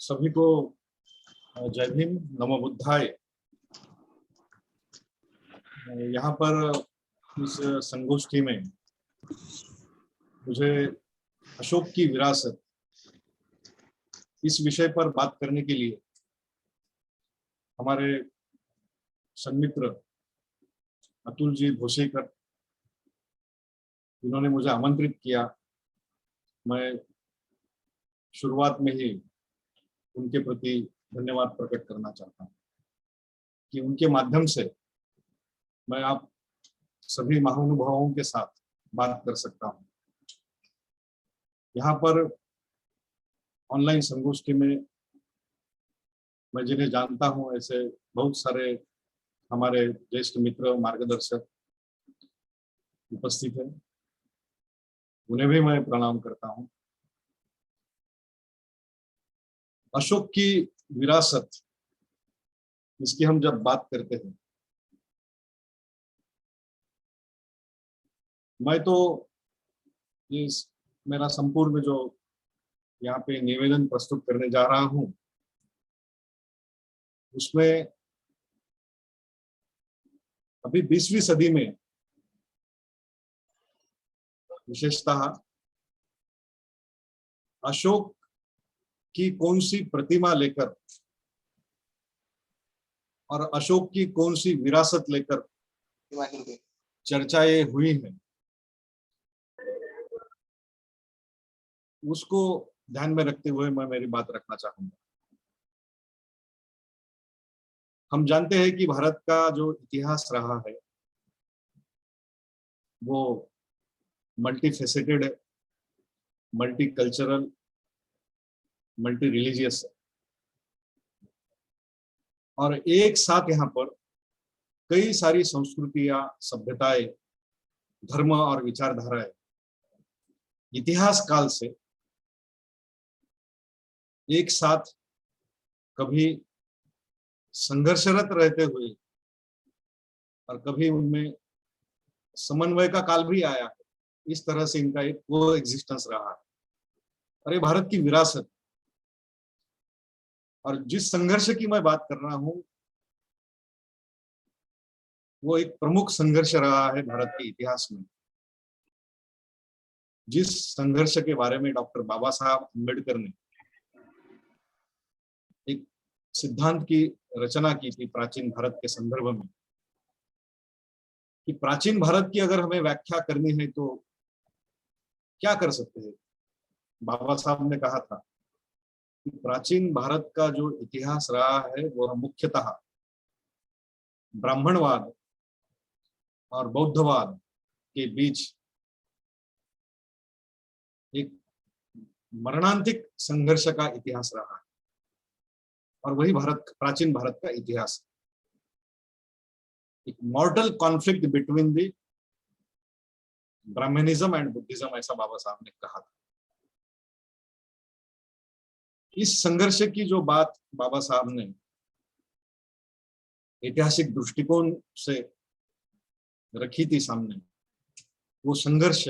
सभी को जय भीम, नमो बुद्धाय। यहाँ पर इस संगोष्ठी में मुझे अशोक की विरासत इस विषय पर बात करने के लिए हमारे सन्मित्र अतुल जी भोसेकर, इन्होंने मुझे आमंत्रित किया। मैं शुरुआत में ही उनके प्रति धन्यवाद प्रकट करना चाहता हूँ कि उनके माध्यम से मैं आप सभी महानुभावों के साथ बात कर सकता हूँ। यहाँ पर ऑनलाइन संगोष्ठी में मैं जिन्हें जानता हूँ, ऐसे बहुत सारे हमारे ज्येष्ठ मित्र, मार्गदर्शक उपस्थित हैं, उन्हें भी मैं प्रणाम करता हूँ। अशोक की विरासत, इसकी हम जब बात करते हैं, मैं तो ये मेरा संपूर्ण जो यहाँ पे निवेदन प्रस्तुत करने जा रहा हूँ, उसमें अभी 20वीं सदी में विशेषतः अशोक की कौन सी प्रतिमा लेकर और अशोक की कौन सी विरासत लेकर चर्चाएं हुई हैं, उसको ध्यान में रखते हुए मैं मेरी बात रखना चाहूंगा। हम जानते हैं कि भारत का जो इतिहास रहा है वो मल्टी फेसेटेड है, मल्टी कल्चरल, मल्टी रिलीजियस है, और एक साथ यहाँ पर कई सारी संस्कृतियां, सभ्यताएं, धर्म और विचारधाराएं इतिहास काल से एक साथ कभी संघर्षरत रहते हुए और कभी उनमें समन्वय का काल भी आया है। इस तरह से इनका एक को एग्जिस्टेंस रहा है। और ये भारत की विरासत, और जिस संघर्ष की मैं बात कर रहा हूं वो एक प्रमुख संघर्ष रहा है भारत के इतिहास में। जिस संघर्ष के बारे में डॉक्टर बाबा साहब अम्बेडकर ने एक सिद्धांत की रचना की थी प्राचीन भारत के संदर्भ में, कि प्राचीन भारत की अगर हमें व्याख्या करनी है तो क्या कर सकते हैं। बाबा साहब ने कहा था कि प्राचीन भारत का जो इतिहास रहा है वो मुख्यतः ब्राह्मणवाद और बौद्धवाद के बीच एक मरणांतिक संघर्ष का इतिहास रहा है, और वही प्राचीन भारत का इतिहास, एक mortal conflict between the Brahmanism and Buddhism, ऐसा बाबा साहब ने कहा था। इस संघर्ष की जो बात बाबा साहब ने ऐतिहासिक दृष्टिकोण से रखी थी सामने, वो संघर्ष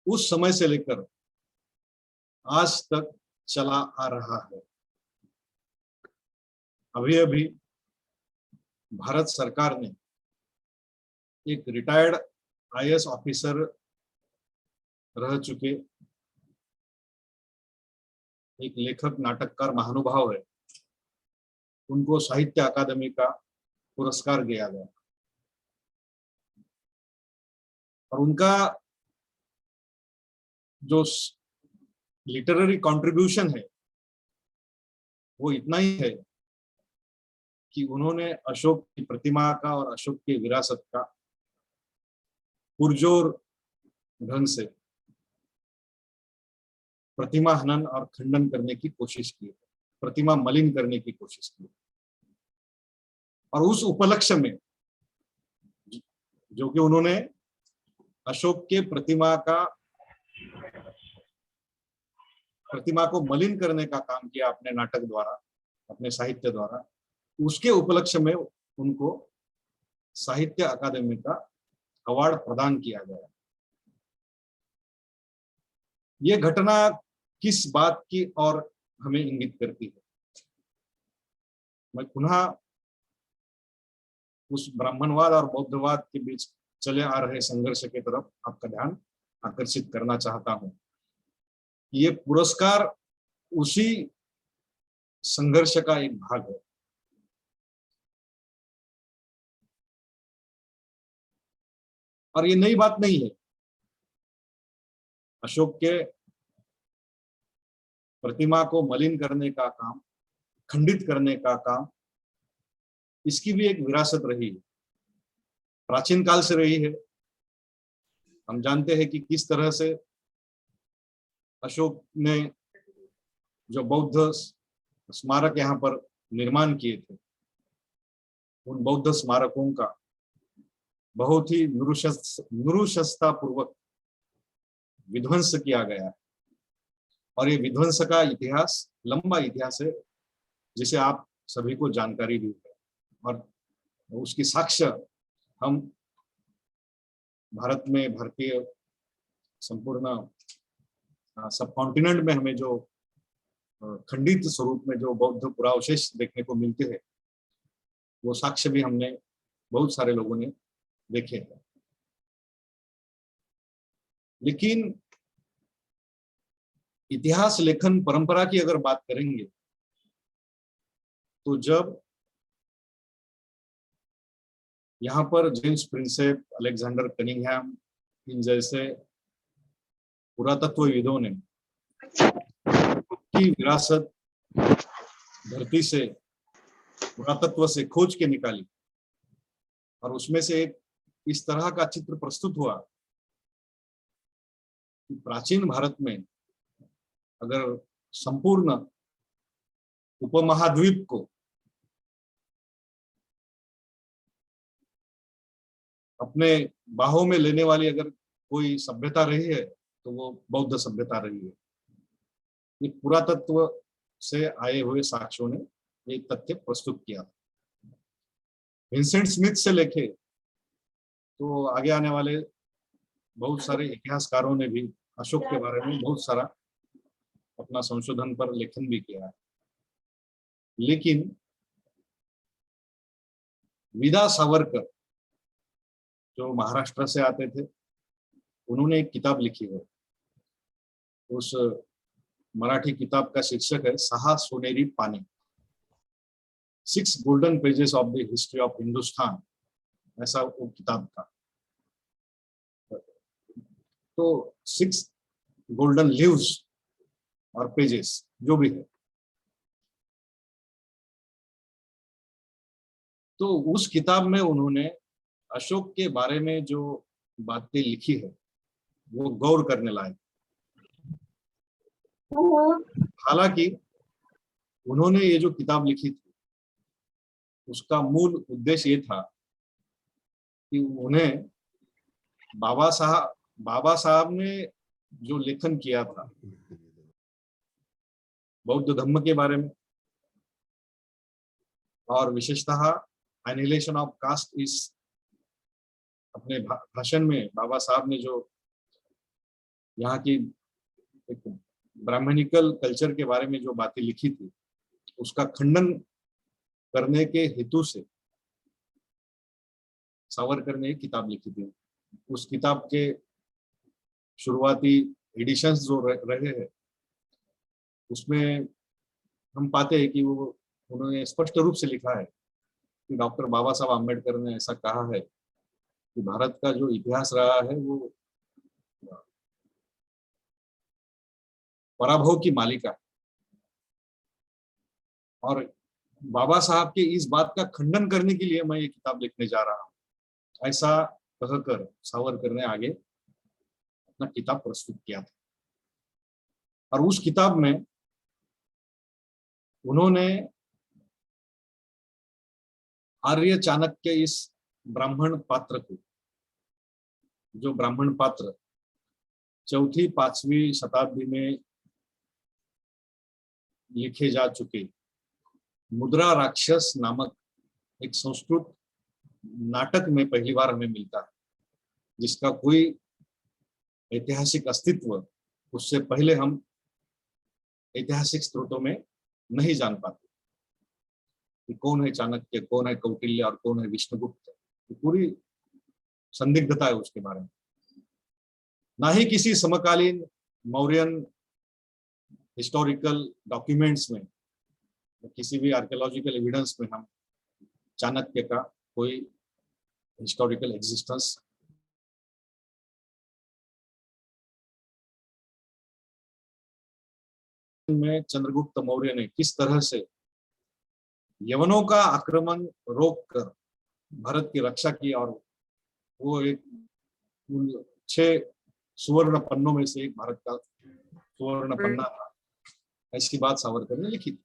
उस समय से लेकर आज तक चला आ रहा है। अभी अभी भारत सरकार ने एक रिटायर्ड आईएएस ऑफिसर रह चुके एक लेखक, नाटककार, महानुभाव है, उनको साहित्य अकादमी का पुरस्कार दिया गया, और उनका जो लिटरेरी कंट्रीब्यूशन है वो इतना ही है कि उन्होंने अशोक की प्रतिमा का और अशोक की विरासत का पुरजोर ढंग से प्रतिमा हनन और खंडन करने की कोशिश की, प्रतिमा मलिन करने की कोशिश की। और उस उपलक्ष्य में जो कि उन्होंने अशोक के प्रतिमा को मलिन करने का काम किया अपने नाटक द्वारा, अपने साहित्य द्वारा, उसके उपलक्ष्य में उनको साहित्य अकादमी का अवार्ड प्रदान किया गया। ये घटना किस बात की और हमें इंगित करती है? मैं पुनः उस ब्राह्मणवाद और बौद्धवाद के बीच चले आ रहे संघर्ष की तरफ आपका ध्यान आकर्षित करना चाहता हूं। ये पुरस्कार उसी संघर्ष का एक भाग है। और ये नई बात नहीं है। अशोक के प्रतिमा को मलिन करने का काम, खंडित करने का काम, इसकी भी एक विरासत रही है, प्राचीन काल से रही है। हम जानते हैं कि किस तरह से अशोक ने जो बौद्ध स्मारक यहाँ पर निर्माण किए थे, उन बौद्ध स्मारकों का बहुत ही नृशंसता पूर्वक विध्वंस किया गया है। और ये विध्वंस का इतिहास, लंबा इतिहास है, जिसे आप सभी को जानकारी भी है। और उसकी साक्ष्य हम भारत में, भारतीय संपूर्ण सब कॉन्टिनेंट में हमें जो खंडित स्वरूप में जो बौद्ध पुरावशेष देखने को मिलते हैं, वो साक्ष्य भी हमने बहुत सारे लोगों ने देखे हैं। लेकिन इतिहास लेखन परंपरा की अगर बात करेंगे, तो जब यहाँ पर जेम्स प्रिंसेप, अलेक्जेंडर कनिंघम, इन जैसे पुरातत्वविदों ने की विरासत धरती से, पुरातत्व से खोज के निकाली, और उसमें से एक इस तरह का चित्र प्रस्तुत हुआ कि प्राचीन भारत में अगर संपूर्ण उपमहाद्वीप को अपने बाहों में लेने वाली अगर कोई सभ्यता रही है, तो वो बौद्ध सभ्यता रही है। ये पुरातत्व से आए हुए साक्ष्यों ने ये तथ्य प्रस्तुत किया। विंसेंट स्मिथ से लेके तो आगे आने वाले बहुत सारे इतिहासकारों ने भी अशोक के बारे में बहुत सारा अपना संशोधन पर लेखन भी किया है। लेकिन विदा सावरकर, जो महाराष्ट्र से आते थे, उन्होंने एक किताब लिखी है। उस मराठी किताब का शीर्षक है 6 सोनेरी पाने, 6 golden pages of the history of Hindustan, ऐसा वो किताब था। तो 6 गोल्डन लीव्स और पेजेस जो भी है, तो उस किताब में उन्होंने अशोक के बारे में जो बातें लिखी है, वो गौर करने लायक। हालांकि उन्होंने ये जो किताब लिखी थी, उसका मूल उद्देश्य ये था कि उन्हें बाबा साहब ने जो लेखन किया था बौद्ध धर्म के बारे में, और विशेषतः एनिहिलेशन ऑफ कास्ट, इस अपने भाषण में बाबा साहब ने जो यहाँ की एक ब्राह्मणिकल कल्चर के बारे में जो बातें लिखी थी, उसका खंडन करने के हेतु से सावरकर ने एक किताब लिखी थी। उस किताब के शुरुआती एडिशंस जो रहे हैं, उसमें हम पाते हैं कि वो उन्होंने स्पष्ट रूप से लिखा है कि डॉक्टर बाबा साहब आम्बेडकर ने ऐसा कहा है कि भारत का जो इतिहास रहा है वो पराभव की मालिका है। और बाबा साहब के इस बात का खंडन करने के लिए मैं ये किताब लिखने जा रहा हूँ, ऐसा कहकर सावरकर ने आगे अपना किताब प्रस्तुत किया था। और उस किताब में उन्होंने आर्य चाणक्य इस ब्राह्मण पात्र को, जो ब्राह्मण पात्र 4वीं-5वीं शताब्दी में लिखे जा चुके मुद्रा राक्षस नामक एक संस्कृत नाटक में पहली बार हमें मिलता है, जिसका कोई ऐतिहासिक अस्तित्व उससे पहले हम ऐतिहासिक स्रोतों में नहीं जान पाते कि कौन है चाणक्य, कौन है कौटिल्य और कौन है विष्णुगुप्त। तो पूरी संदिग्धता है उसके बारे में। ना ही किसी समकालीन मौर्यन हिस्टोरिकल डॉक्यूमेंट्स में, किसी भी आर्कियोलॉजिकल एविडेंस में हम चाणक्य का कोई हिस्टोरिकल एग्जिस्टेंस में चंद्रगुप्त मौर्य ने किस तरह से यवनों का आक्रमण रोककर भारत की रक्षा की, और वो एक उन 6 सुवर्ण पन्नों में से एक भारत का सुवर्ण पन्ना था, ऐसी बात सावरकर ने लिखी थी।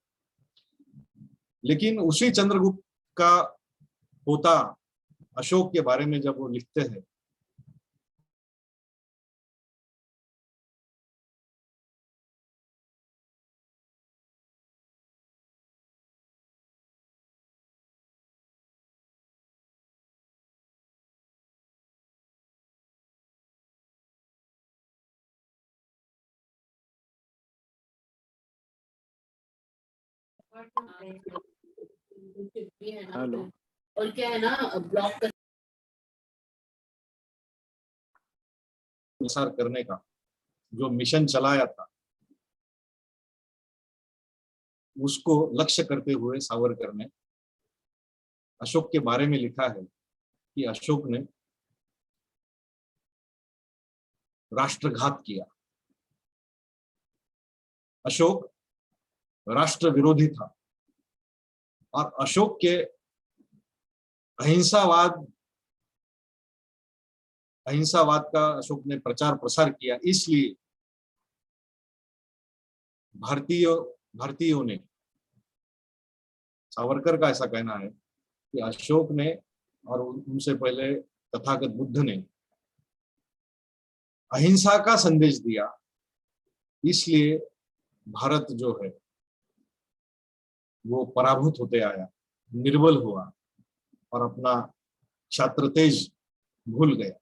लेकिन उसी चंद्रगुप्त का पोता अशोक के बारे में जब वो लिखते हैं, हेलो, और क्या है ना, ब्लॉक अनुसार करने का जो मिशन चलाया था, उसको लक्ष्य करते हुए सावरकर ने अशोक के बारे में लिखा है कि अशोक ने राष्ट्रघात किया। अशोक राष्ट्र विरोधी था और अशोक के अहिंसावाद का अशोक ने प्रचार प्रसार किया। इसलिए भारतीयों ने, सावरकर का ऐसा कहना है कि अशोक ने और उनसे पहले तथागत बुद्ध ने अहिंसा का संदेश दिया, इसलिए भारत जो है वो पराभूत होते आया, निर्बल हुआ और अपना क्षात्र तेज भूल गया।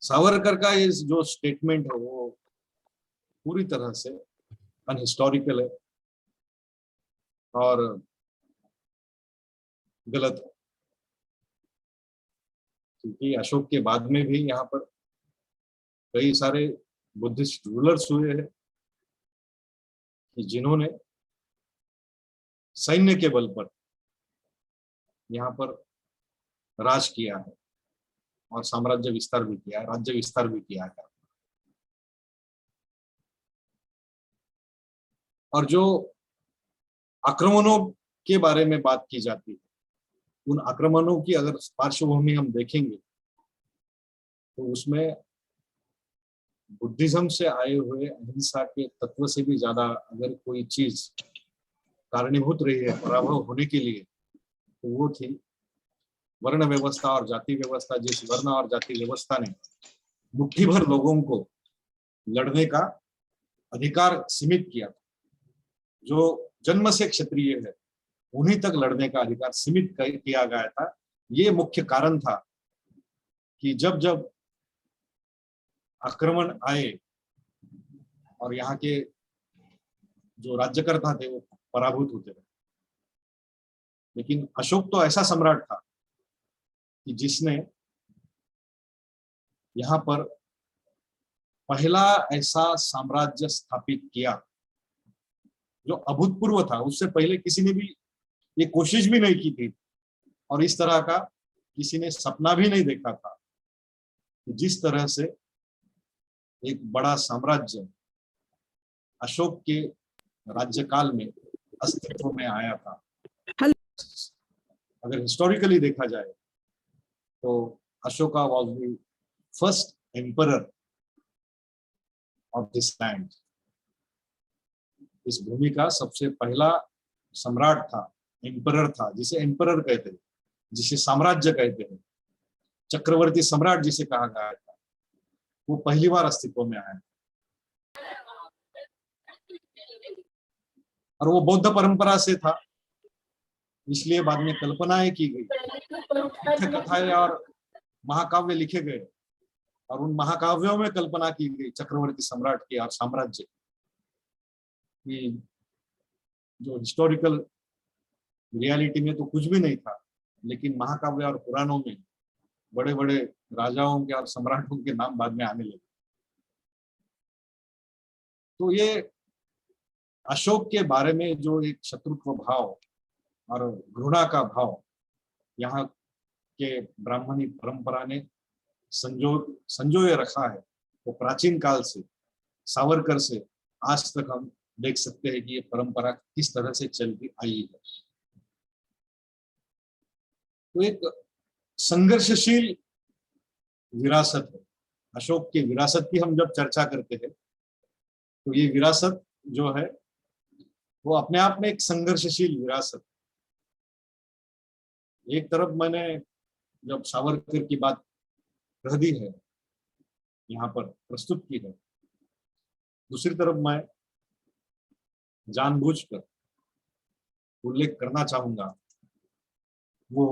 सावरकर का ये जो स्टेटमेंट है वो पूरी तरह से अनहिस्टोरिकल है और गलत है, क्योंकि अशोक के बाद में भी यहाँ पर कई सारे बुद्धिस्ट रूलर्स हुए हैं कि जिन्होंने सैन्य के बल पर यहाँ पर राज किया है और साम्राज्य विस्तार भी किया है, राज्य विस्तार भी किया है। और जो आक्रमणों के बारे में बात की जाती है, उन आक्रमणों की अगर पार्श्वभूमि हम देखेंगे तो उसमें बुद्धिज्म से आए हुए अहिंसा के तत्व से भी ज्यादा अगर कोई चीज कारणीभूत रही है पराभव होने के लिए, तो वो थी वर्ण व्यवस्था और जाति व्यवस्था। जिस वर्ण और जाति व्यवस्था ने मुट्ठी भर लोगों को लड़ने का अधिकार सीमित किया, जो जन्म से क्षत्रिय है उन्हीं तक लड़ने का अधिकार सीमित किया गया था। ये मुख्य कारण था कि जब जब आक्रमण आए और यहाँ के जो राज्यकर्ता थे वो पराभूत होते रहे। लेकिन अशोक तो ऐसा सम्राट था कि जिसने यहाँ पर पहला ऐसा साम्राज्य स्थापित किया जो अभूतपूर्व था। उससे पहले किसी ने भी ये कोशिश भी नहीं की थी और इस तरह का किसी ने सपना भी नहीं देखा था कि जिस तरह से एक बड़ा साम्राज्य अशोक के राज्यकाल में अस्तित्व में आया था। अगर हिस्टोरिकली देखा जाए तो Ashoka was the first emperor of this land. इस भूमि का सबसे पहला सम्राट था, एम्परर था, जिसे एम्परर कहते हैं, जिसे साम्राज्य कहते हैं। चक्रवर्ती सम्राट जिसे कहा गया था, वो पहली बार अस्तित्व में आया और वो बौद्ध परंपरा से था। इसलिए बाद में कल्पनाएं की गई, कथाएं और महाकाव्य लिखे गए और उन महाकाव्यों में कल्पना की गई चक्रवर्ती सम्राट की और साम्राज्य की, जो हिस्टोरिकल रियलिटी में तो कुछ भी नहीं था, लेकिन महाकाव्य और पुराणों में बड़े बड़े राजाओं के और सम्राटों के नाम बाद में आने लगे। तो ये अशोक के बारे में जो एक शत्रुत्व भाव और घृणा का भाव यहाँ के ब्राह्मणी परंपरा ने संजोए रखा है, वो प्राचीन काल से, सावरकर से आज तक हम देख सकते हैं कि ये परंपरा किस तरह से चलती आई है। तो एक संघर्षशील विरासत है अशोक की। विरासत की हम जब चर्चा करते हैं तो ये विरासत जो है वो अपने आप में एक संघर्षशील विरासत। एक तरफ मैंने जब सावरकर की बात कह दी है, यहाँ पर प्रस्तुत की है, दूसरी तरफ मैं जानबूझकर उल्लेख करना चाहूंगा वो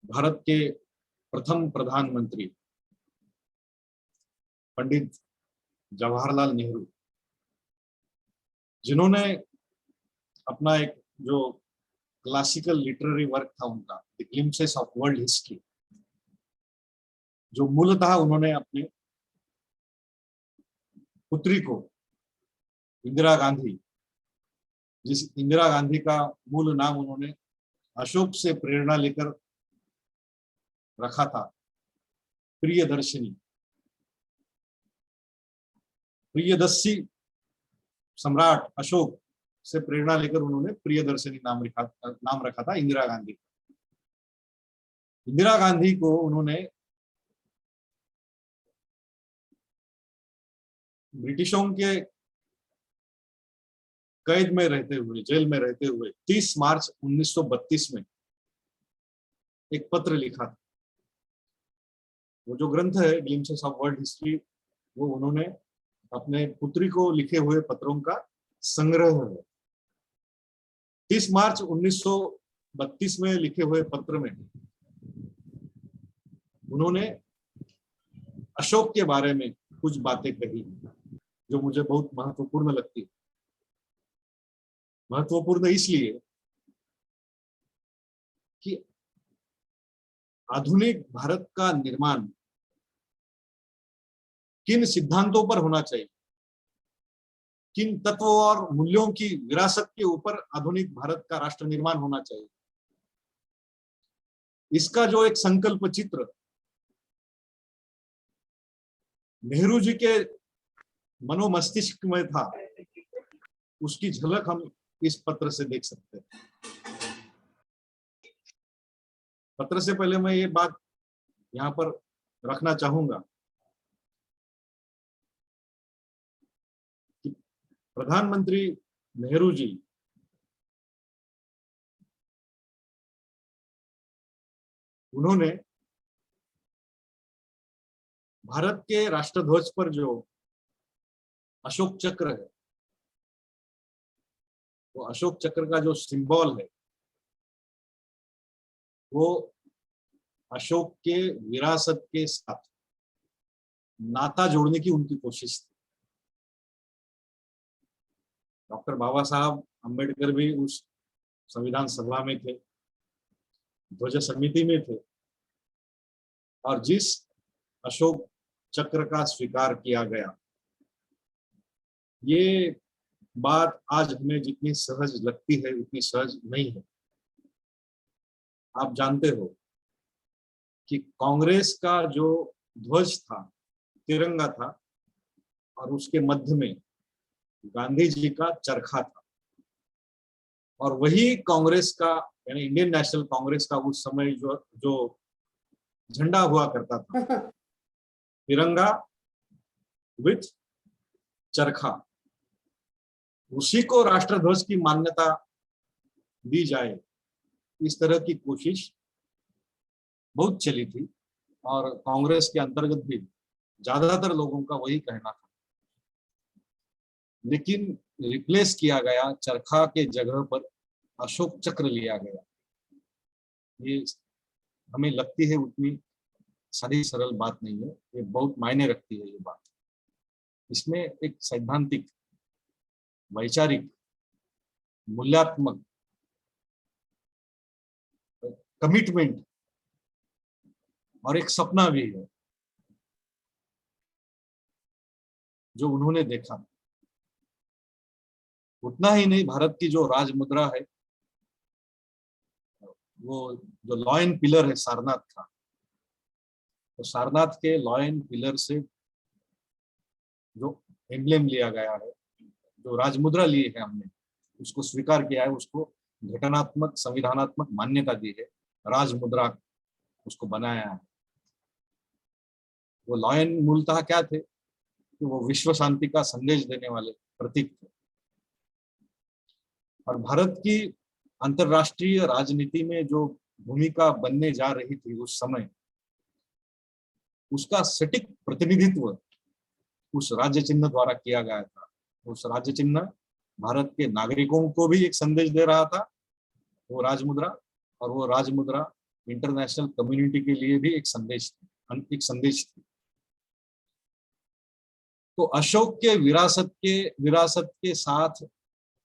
भारत के प्रथम प्रधानमंत्री पंडित जवाहरलाल नेहरू, जिन्होंने अपना एक जो क्लासिकल लिटरेरी वर्क था उनका, the glimpses of world history, जो मूलतः उन्होंने अपने पुत्री को इंदिरा गांधी, जिस इंदिरा गांधी का मूल नाम उन्होंने अशोक से प्रेरणा लेकर रखा था, प्रियदर्शिनी, प्रियदर्शी सम्राट अशोक से प्रेरणा लेकर उन्होंने प्रियदर्शिनी नाम रखा था इंदिरा गांधी। इंदिरा गांधी को उन्होंने ब्रिटिशों के कैद में रहते हुए, जेल में रहते हुए 30 मार्च 1932 में एक पत्र लिखा था। वो जो ग्रंथ है ग्लिम्पसेस ऑफ वर्ल्ड हिस्ट्री, वो उन्होंने अपने पुत्री को लिखे हुए पत्रों का संग्रह है। 30 मार्च 1932 में लिखे हुए पत्र में उन्होंने अशोक के बारे में कुछ बातें कही जो मुझे बहुत महत्वपूर्ण लगती है। महत्वपूर्ण इसलिए कि आधुनिक भारत का निर्माण किन सिद्धांतों पर होना चाहिए, किन तत्वों और मूल्यों की विरासत के ऊपर आधुनिक भारत का राष्ट्र निर्माण होना चाहिए, इसका जो एक संकल्प चित्र नेहरू जी के मनोमस्तिष्क में था, उसकी झलक हम इस पत्र से देख सकते हैं। पत्र से पहले मैं ये बात यहाँ पर रखना चाहूंगा कि प्रधानमंत्री नेहरू जी उन्होंने भारत के राष्ट्रध्वज पर जो अशोक चक्र है, वो अशोक चक्र का जो सिंबल है, वो अशोक के विरासत के साथ नाता जोड़ने की उनकी कोशिश थी। डॉक्टर बाबा साहब अम्बेडकर भी उस संविधान सभा में थे, ध्वज समिति में थे, और जिस अशोक चक्र का स्वीकार किया गया, ये बात आज हमें जितनी सहज लगती है उतनी सहज नहीं है। आप जानते हो कि कांग्रेस का जो ध्वज था, तिरंगा था, और उसके मध्य में गांधी जी का चरखा था, और वही कांग्रेस का यानी इंडियन नेशनल कांग्रेस का उस समय जो झंडा हुआ करता था, तिरंगा विथ चरखा, उसी को राष्ट्रध्वज की मान्यता दी जाए, इस तरह की कोशिश बहुत चली थी, और कांग्रेस के अंतर्गत भी ज्यादातर लोगों का वही कहना था। लेकिन रिप्लेस किया गया, चरखा के जगह पर अशोक चक्र लिया गया। ये हमें लगती है उतनी सादी सरल बात नहीं है, ये बहुत मायने रखती है ये बात। इसमें एक सैद्धांतिक, वैचारिक, मूल्यात्मक कमिटमेंट और एक सपना भी है जो उन्होंने देखा। उतना ही नहीं, भारत की जो राज मुद्रा है, वो जो लॉयन पिलर है सारनाथ का, तो सारनाथ के लॉयन पिलर से जो एम्ब्लेम लिया गया है, जो राजमुद्रा ली है हमने, उसको स्वीकार किया है, उसको घटनात्मक संविधानात्मक मान्यता दी है, राजमुद्रा उसको बनाया है। वो लॉयन मूलतः क्या थे कि वो विश्व शांति का संदेश देने वाले प्रतीक थे। और भारत की अंतरराष्ट्रीय राजनीति में जो भूमिका बनने जा रही थी उस समय, उसका सटीक प्रतिनिधित्व उस राज्य चिन्ह द्वारा किया गया था। उस राज्य चिन्ह भारत के नागरिकों को भी एक संदेश दे रहा था, वो राजमुद्रा, और वो राजमुद्रा इंटरनेशनल कम्युनिटी के लिए भी एक संदेश थी। तो अशोक के विरासत के साथ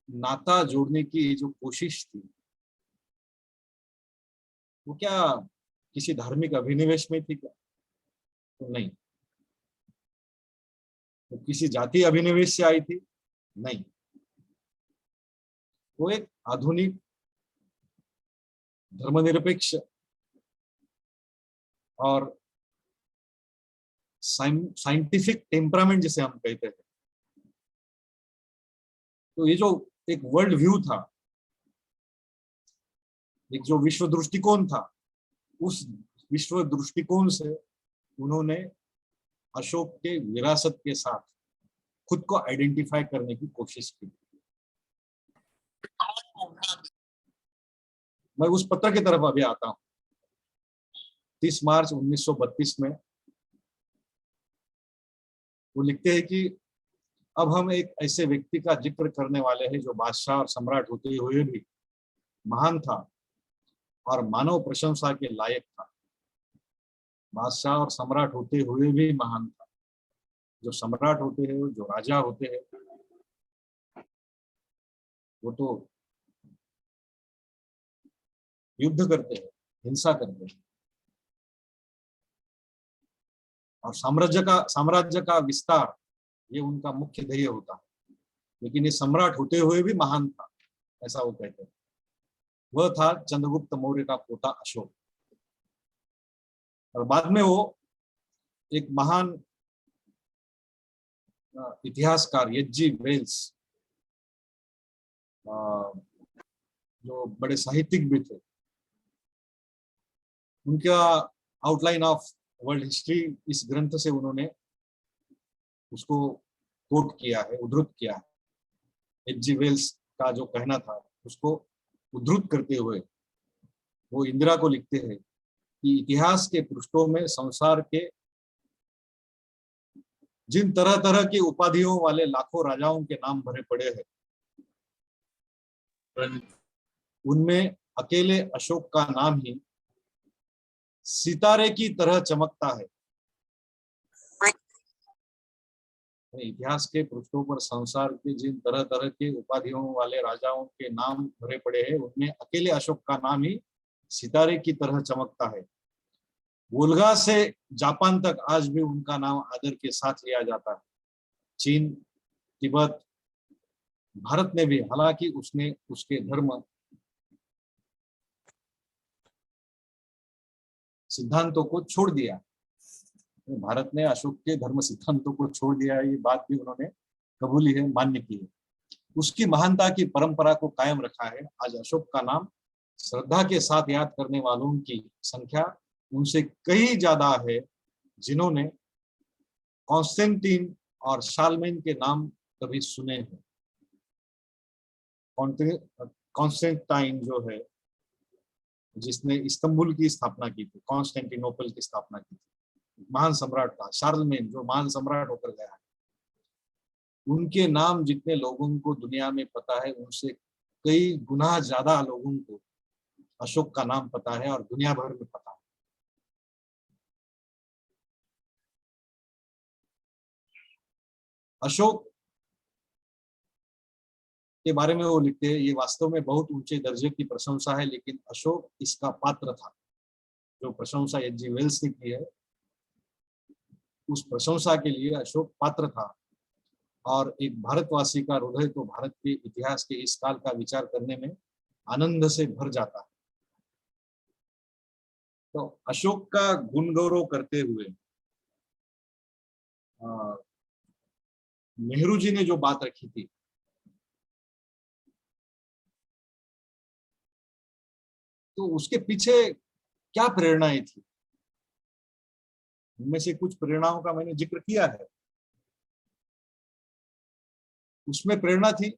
नाता जोड़ने की जो कोशिश थी, वो क्या किसी धार्मिक अभिनिवेश में थी क्या? तो नहीं। वो किसी जातीय अभिनिवेश से आई थी? नहीं। वो एक आधुनिक धर्मनिरपेक्ष और साइंटिफिक टेम्परामेंट जिसे हम कहते हैं, तो ये जो एक वर्ल्ड व्यू था, एक जो विश्व दृष्टिकोण था, उस विश्व दृष्टिकोण से उन्होंने अशोक के विरासत के साथ खुद को आइडेंटिफाई करने की कोशिश की। मैं उस पत्र की तरफ अभी आता हूं। 30 मार्च 1932 में वो लिखते हैं कि अब हम एक ऐसे व्यक्ति का जिक्र करने वाले हैं जो बादशाह और सम्राट होते हुए भी महान था और मानव प्रशंसा के लायक था। बादशाह और सम्राट होते हुए भी महान था। जो सम्राट होते हैं, जो राजा होते हैं, वो तो युद्ध करते हैं, हिंसा करते हैं, और साम्राज्य का विस्तार ये उनका मुख्य ध्येय होता है। लेकिन ये सम्राट होते हुए भी महान था, ऐसा वो कहते हैं। वह था चंद्रगुप्त मौर्य का पोता अशोक। और बाद में वो एक महान इतिहासकार एच.जी. वेल्स, जो बड़े साहित्यिक भी थे, उनका आउटलाइन ऑफ वर्ल्ड हिस्ट्री इस ग्रंथ से उन्होंने उसको कोट किया है, उद्धृत किया है। एच.जी. वेल्स का जो कहना था उसको उद्धृत करते हुए वो इंदिरा को लिखते हैं कि इतिहास के पृष्ठों में संसार के जिन तरह तरह की उपाधियों वाले लाखों राजाओं के नाम भरे पड़े हैं, उनमें अकेले अशोक का नाम ही सितारे की तरह चमकता है। इतिहास के पृष्ठों पर संसार के जिन तरह तरह के उपाधियों वाले राजाओं के नाम भरे पड़े हैं, उनमें अकेले अशोक का नाम ही सितारे की तरह चमकता है। वोल्गा से जापान तक आज भी उनका नाम आदर के साथ लिया जाता है। चीन, तिब्बत, भारत ने भी, हालांकि उसने उसके धर्म सिद्धांतों को छोड़ दिया, भारत ने अशोक के धर्म सिद्धांतों को छोड़ दिया, ये बात भी उन्होंने कबूली है, मान्य की है। उसकी महानता की परंपरा को कायम रखा है। आज अशोक का नाम श्रद्धा के साथ याद करने वालों की संख्या उनसे कई ज्यादा है जिन्होंने कॉन्स्टेंटीन और शार्लमेन के नाम कभी सुने हैं। कॉन्स्टेंटाइन जो है, जिसने इस्तांबुल की स्थापना की थी, कॉन्स्टेंटिनोपल की स्थापना की थी, महान सम्राट था। शार्लमेन जो महान सम्राट होकर गया है, उनके नाम जितने लोगों को दुनिया में पता है, उनसे कई गुना ज्यादा लोगों को अशोक का नाम पता है और दुनिया भर में पता है। अशोक के बारे में वो लिखते हैं, ये वास्तव में बहुत ऊंचे दर्जे की प्रशंसा है, लेकिन अशोक इसका पात्र था। जो प्रशंसा एच.जी. वेल्स ने की है, उस प्रशंसा के लिए अशोक पात्र था। और एक भारतवासी का हृदय तो भारत के इतिहास के इस काल का विचार करने में आनंद से भर जाता है। तो अशोक का गुण गौरव करते हुए नेहरू जी ने जो बात रखी थी, तो उसके पीछे क्या प्रेरणाएं थी, उनमें से कुछ प्रेरणाओं का मैंने जिक्र किया है। उसमें प्रेरणा थी,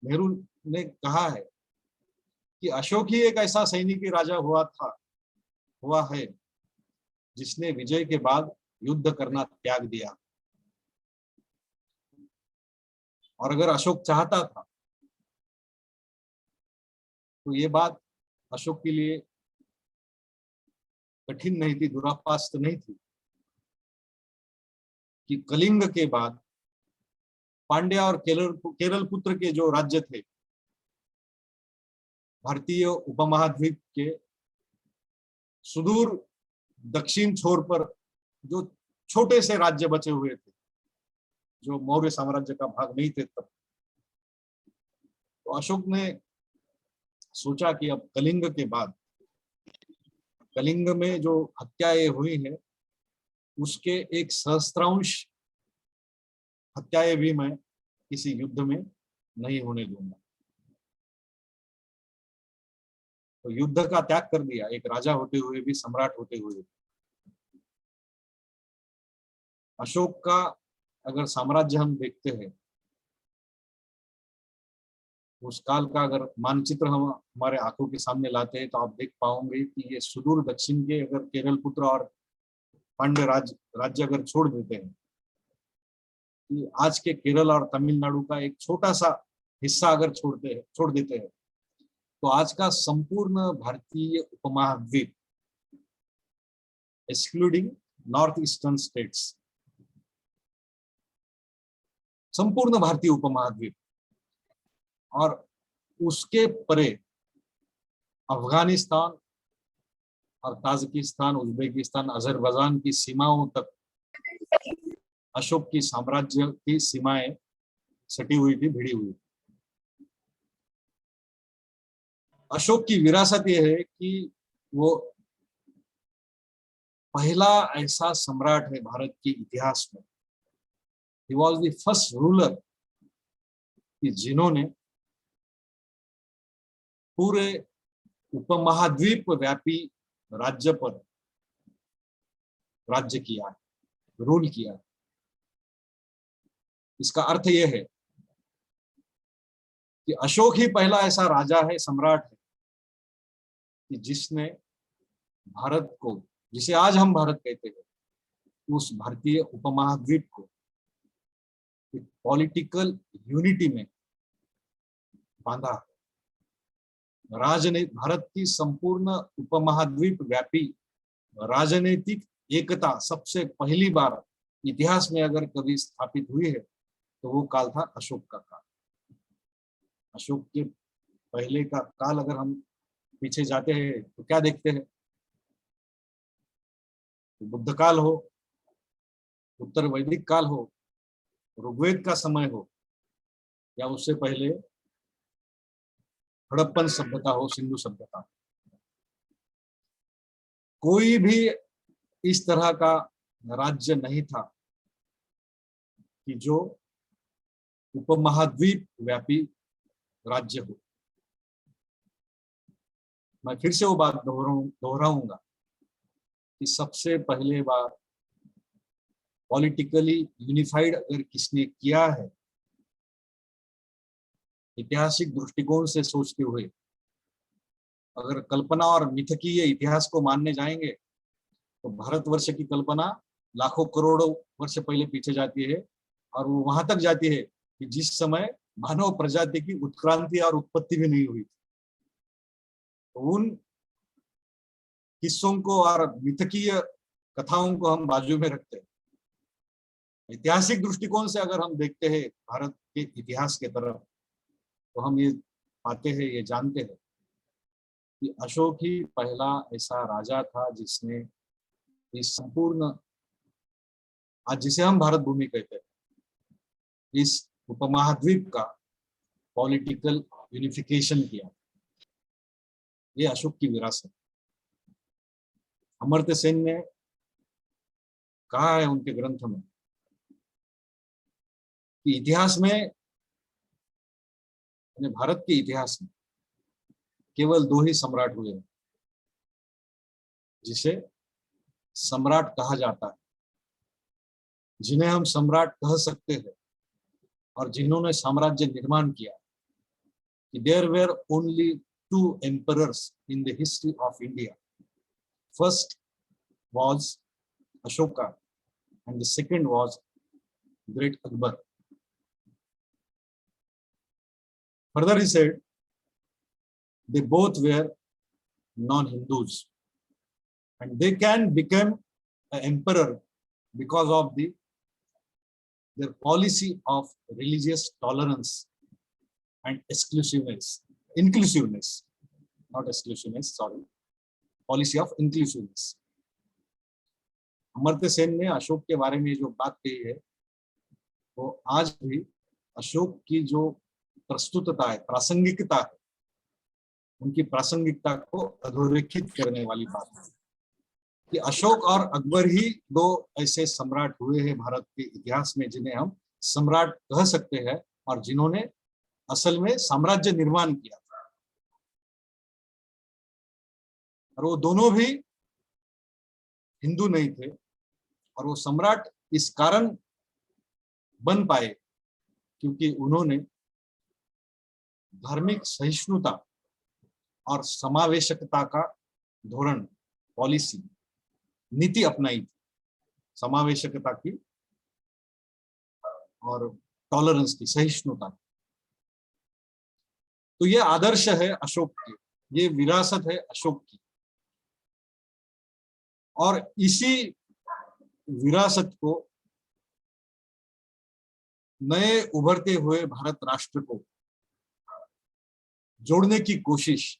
नेहरू ने कहा है कि अशोक ही एक ऐसा सैनिकी राजा हुआ है जिसने विजय के बाद युद्ध करना त्याग दिया। और अगर अशोक चाहता था तो ये बात अशोक के लिए कठिन नहीं थी, दुरापास्त नहीं थी कि कलिंग के बाद पांड्या और केरल पुत्र के जो राज्य थे, भारतीय उपमहाद्वीप के सुदूर दक्षिण छोर पर जो छोटे से राज्य बचे हुए थे, जो मौर्य साम्राज्य का भाग नहीं थे तब, तो अशोक ने सोचा कि अब कलिंग के बाद, कलिंग में जो हत्याएं हुई हैं उसके एक सहस्त्रांश हत्याएं भी मैं किसी युद्ध में नहीं होने दूंगा। तो युद्ध का त्याग कर दिया, एक राजा होते हुए भी, सम्राट होते हुए। अशोक का अगर साम्राज्य हम देखते हैं, उस काल का अगर मानचित्र हम हमारे आंखों के सामने लाते हैं, तो आप देख पाओगे कि ये सुदूर दक्षिण के अगर केरल पुत्र और पांड्य राज्य अगर छोड़ देते हैं, कि आज के केरल और तमिलनाडु का एक छोटा सा हिस्सा अगर छोड़ देते हैं, तो आज का संपूर्ण भारतीय उपमहाद्वीप, एक्सक्लूडिंग नॉर्थ ईस्टर्न स्टेट्स, संपूर्ण भारतीय उपमहाद्वीप और उसके परे अफगानिस्तान और ताजिकिस्तान, उज्बेकिस्तान, अजरबैजान की सीमाओं तक अशोक की साम्राज्य की सीमाएं सटी हुई थी, भिड़ी हुई। अशोक की विरासत यह है कि वो पहला ऐसा सम्राट है भारत के इतिहास में, he was the first ruler, कि जिन्होंने पूरे उपमहाद्वीप व्यापी राज्य पर राज्य किया, रूल किया। इसका अर्थ यह है कि अशोक ही पहला ऐसा राजा है, सम्राट है, कि जिसने भारत को, जिसे आज हम भारत कहते हैं, उस भारतीय उपमहाद्वीप को एक पॉलिटिकल यूनिटी में बांधा। भारत की संपूर्ण उपमहाद्वीप व्यापी राजनीतिक एकता सबसे पहली बार इतिहास में अगर कभी स्थापित हुई है, तो वो काल था अशोक का काल। अशोक के पहले का काल अगर हम पीछे जाते हैं तो क्या देखते हैं? बुद्ध काल हो, उत्तर वैदिक काल हो, ऋग्वेद का समय हो, या उससे पहले हड़प्पन सभ्यता हो, सिंधु सभ्यता, कोई भी इस तरह का राज्य नहीं था कि जो उपमहाद्वीप व्यापी राज्य हो। मैं फिर से वो बात दोहराऊंगा कि सबसे पहले बार पॉलिटिकली यूनिफाइड अगर किसने किया है, ऐतिहासिक दृष्टिकोण से सोचते हुए, अगर कल्पना और मिथकीय इतिहास को मानने जाएंगे, तो भारतवर्ष की कल्पना लाखों करोड़ों वर्ष पहले पीछे जाती है, और वो वहां तक जाती है कि जिस समय मानव प्रजाति की उत्क्रांति और उत्पत्ति भी नहीं हुई। तो उन किस्सों को और मिथकीय कथाओं को हम बाजू में रखते हैं, ऐतिहासिक दृष्टिकोण से अगर हम देखते हैं भारत के इतिहास के तरफ, तो हम ये पाते हैं, ये जानते हैं कि अशोक ही पहला ऐसा राजा था जिसने इस संपूर्ण, आज जिसे हम भारत भूमि कहते हैं, इस उपमहाद्वीप का पॉलिटिकल यूनिफिकेशन किया। ये अशोक की विरासत। अमर्त्य सेन ने कहा है उनके ग्रंथ में कि इतिहास में, यानी भारत के इतिहास में केवल दो ही सम्राट हुए हैं जिसे सम्राट कहा जाता है, जिन्हें हम सम्राट कह सकते हैं और जिन्होंने साम्राज्य निर्माण किया। कि there were only two emperors in the history of India. First was Ashoka and the second was Great Akbar. Further he said, they both were non-Hindus and they can become an emperor because of their policy of religious tolerance and inclusiveness, not exclusiveness, sorry, policy of inclusiveness. Amartya Sen ने अशोक के बारे में जो बात कही है, वो आज भी अशोक की जो प्रस्तुतता है, प्रासंगिकता है, उनकी प्रासंगिकता को अधोरेखित करने वाली बात है कि अशोक और अकबर ही दो ऐसे सम्राट हुए हैं भारत के इतिहास में जिन्हें हम सम्राट कह सकते हैं और जिन्होंने असल में साम्राज्य निर्माण किया था। और वो दोनों भी हिंदू नहीं थे और वो सम्राट इस कारण बन पाए क्योंकि उन्होंने धार्मिक सहिष्णुता और समावेशकता का धोरण, पॉलिसी, नीति अपनाई थी, समावेशकता की और टॉलरेंस की, सहिष्णुता। तो ये आदर्श है अशोक की, ये विरासत है अशोक की और इसी विरासत को नए उभरते हुए भारत राष्ट्र को जोड़ने की कोशिश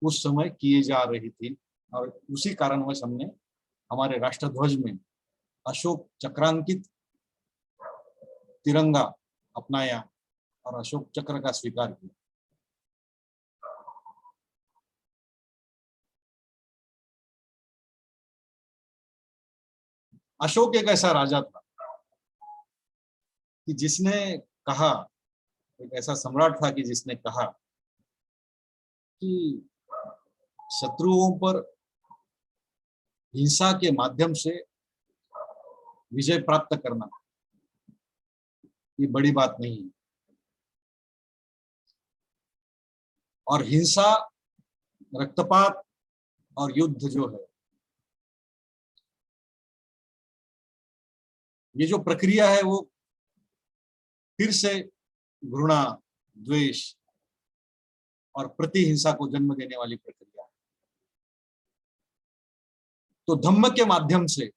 उस समय किए जा रही थी और उसी कारणवश हमने हमारे राष्ट्रध्वज में अशोक चक्रांकित तिरंगा अपनाया और अशोक चक्र का स्वीकार किया। अशोक एक ऐसा राजा था कि जिसने कहा, एक ऐसा सम्राट था कि जिसने कहा कि शत्रुओं पर हिंसा के माध्यम से विजय प्राप्त करना ये बड़ी बात नहीं है और हिंसा, रक्तपात और युद्ध जो है, ये जो प्रक्रिया है वो फिर से घृणा, द्वेष और प्रतिहिंसा को जन्म देने वाली प्रक्रिया है। तो धम्म के माध्यम से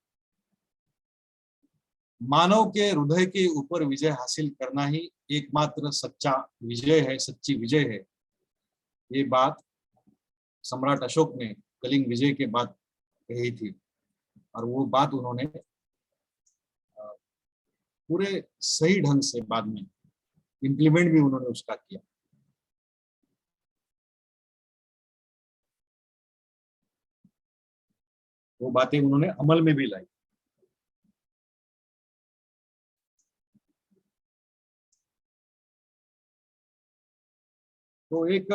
मानव के हृदय के ऊपर विजय हासिल करना ही एकमात्र सच्चा विजय है, सच्ची विजय है। ये बात सम्राट अशोक ने कलिंग विजय के बाद कही थी और वो बात उन्होंने पूरे सही ढंग से बाद में इंप्लीमेंट भी उन्होंने उसका किया। वो बातें उन्होंने अमल में भी लाई। तो एक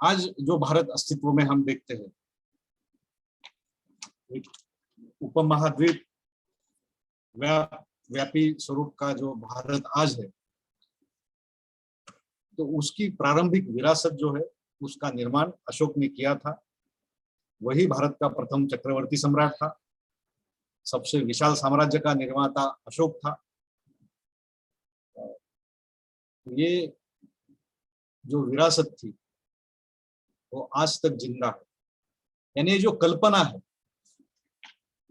आज जो भारत अस्तित्व में हम देखते हैं, एक उपमहाद्वीप व्यापी स्वरूप का जो भारत आज है, तो उसकी प्रारंभिक विरासत जो है उसका निर्माण अशोक ने किया था। वही भारत का प्रथम चक्रवर्ती सम्राट था, सबसे विशाल साम्राज्य का निर्माता अशोक था। ये जो विरासत थी वो आज तक जिंदा है। यानी जो कल्पना है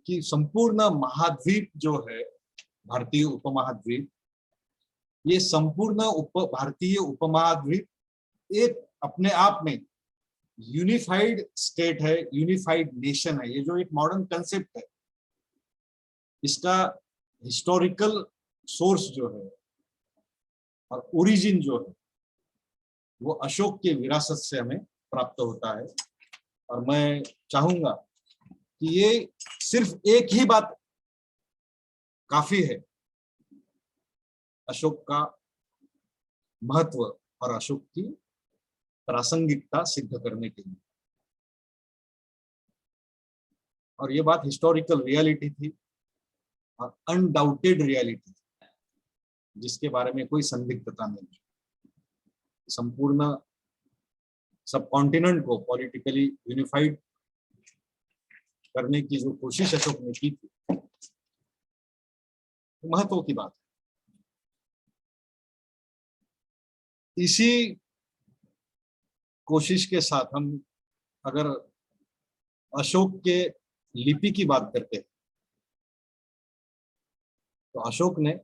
कि संपूर्ण महाद्वीप जो है, भारतीय उपमहाद्वीप, ये संपूर्ण भारतीय उपमहाद्वीप एक अपने आप में यूनिफाइड स्टेट है, यूनिफाइड नेशन है। ये जो एक मॉडर्न कंसेप्ट है, इसका हिस्टोरिकल सोर्स जो है और ओरिजिन जो है वो अशोक के विरासत से हमें प्राप्त होता है। और मैं चाहूंगा कि ये सिर्फ एक ही बात काफी है अशोक का महत्व और अशोक की प्रासंगिकता सिद्ध करने के लिए। और ये बात हिस्टोरिकल रियलिटी थी और अनडाउटेड रियलिटी थी, जिसके बारे में कोई संदिग्धता नहीं। संपूर्ण सब कॉन्टिनेंट को पॉलिटिकली यूनिफाइड करने की जो कोशिश अशोक ने की थी, महत्व की बात है। इसी कोशिश के साथ हम अगर अशोक के लिपि की बात करते हैं, तो अशोक ने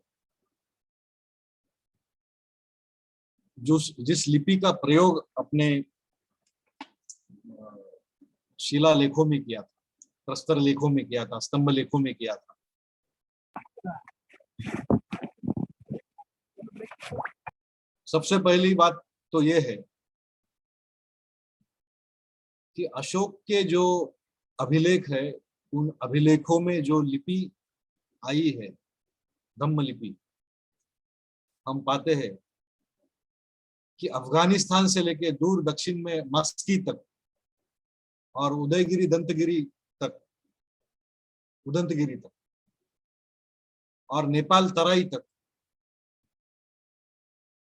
जिस लिपि का प्रयोग अपने शिलालेखों में किया था, प्रस्तर लेखों में किया था, स्तंभ लेखों में किया था, सबसे पहली बात तो यह है कि अशोक के जो अभिलेख है, उन अभिलेखों में जो लिपि आई है, धम्म लिपि, हम पाते हैं कि अफगानिस्तान से लेकर दूर दक्षिण में मस्की तक और उदयगिरी दंतगिरी तक, उदंतगिरी तक और नेपाल तराई तक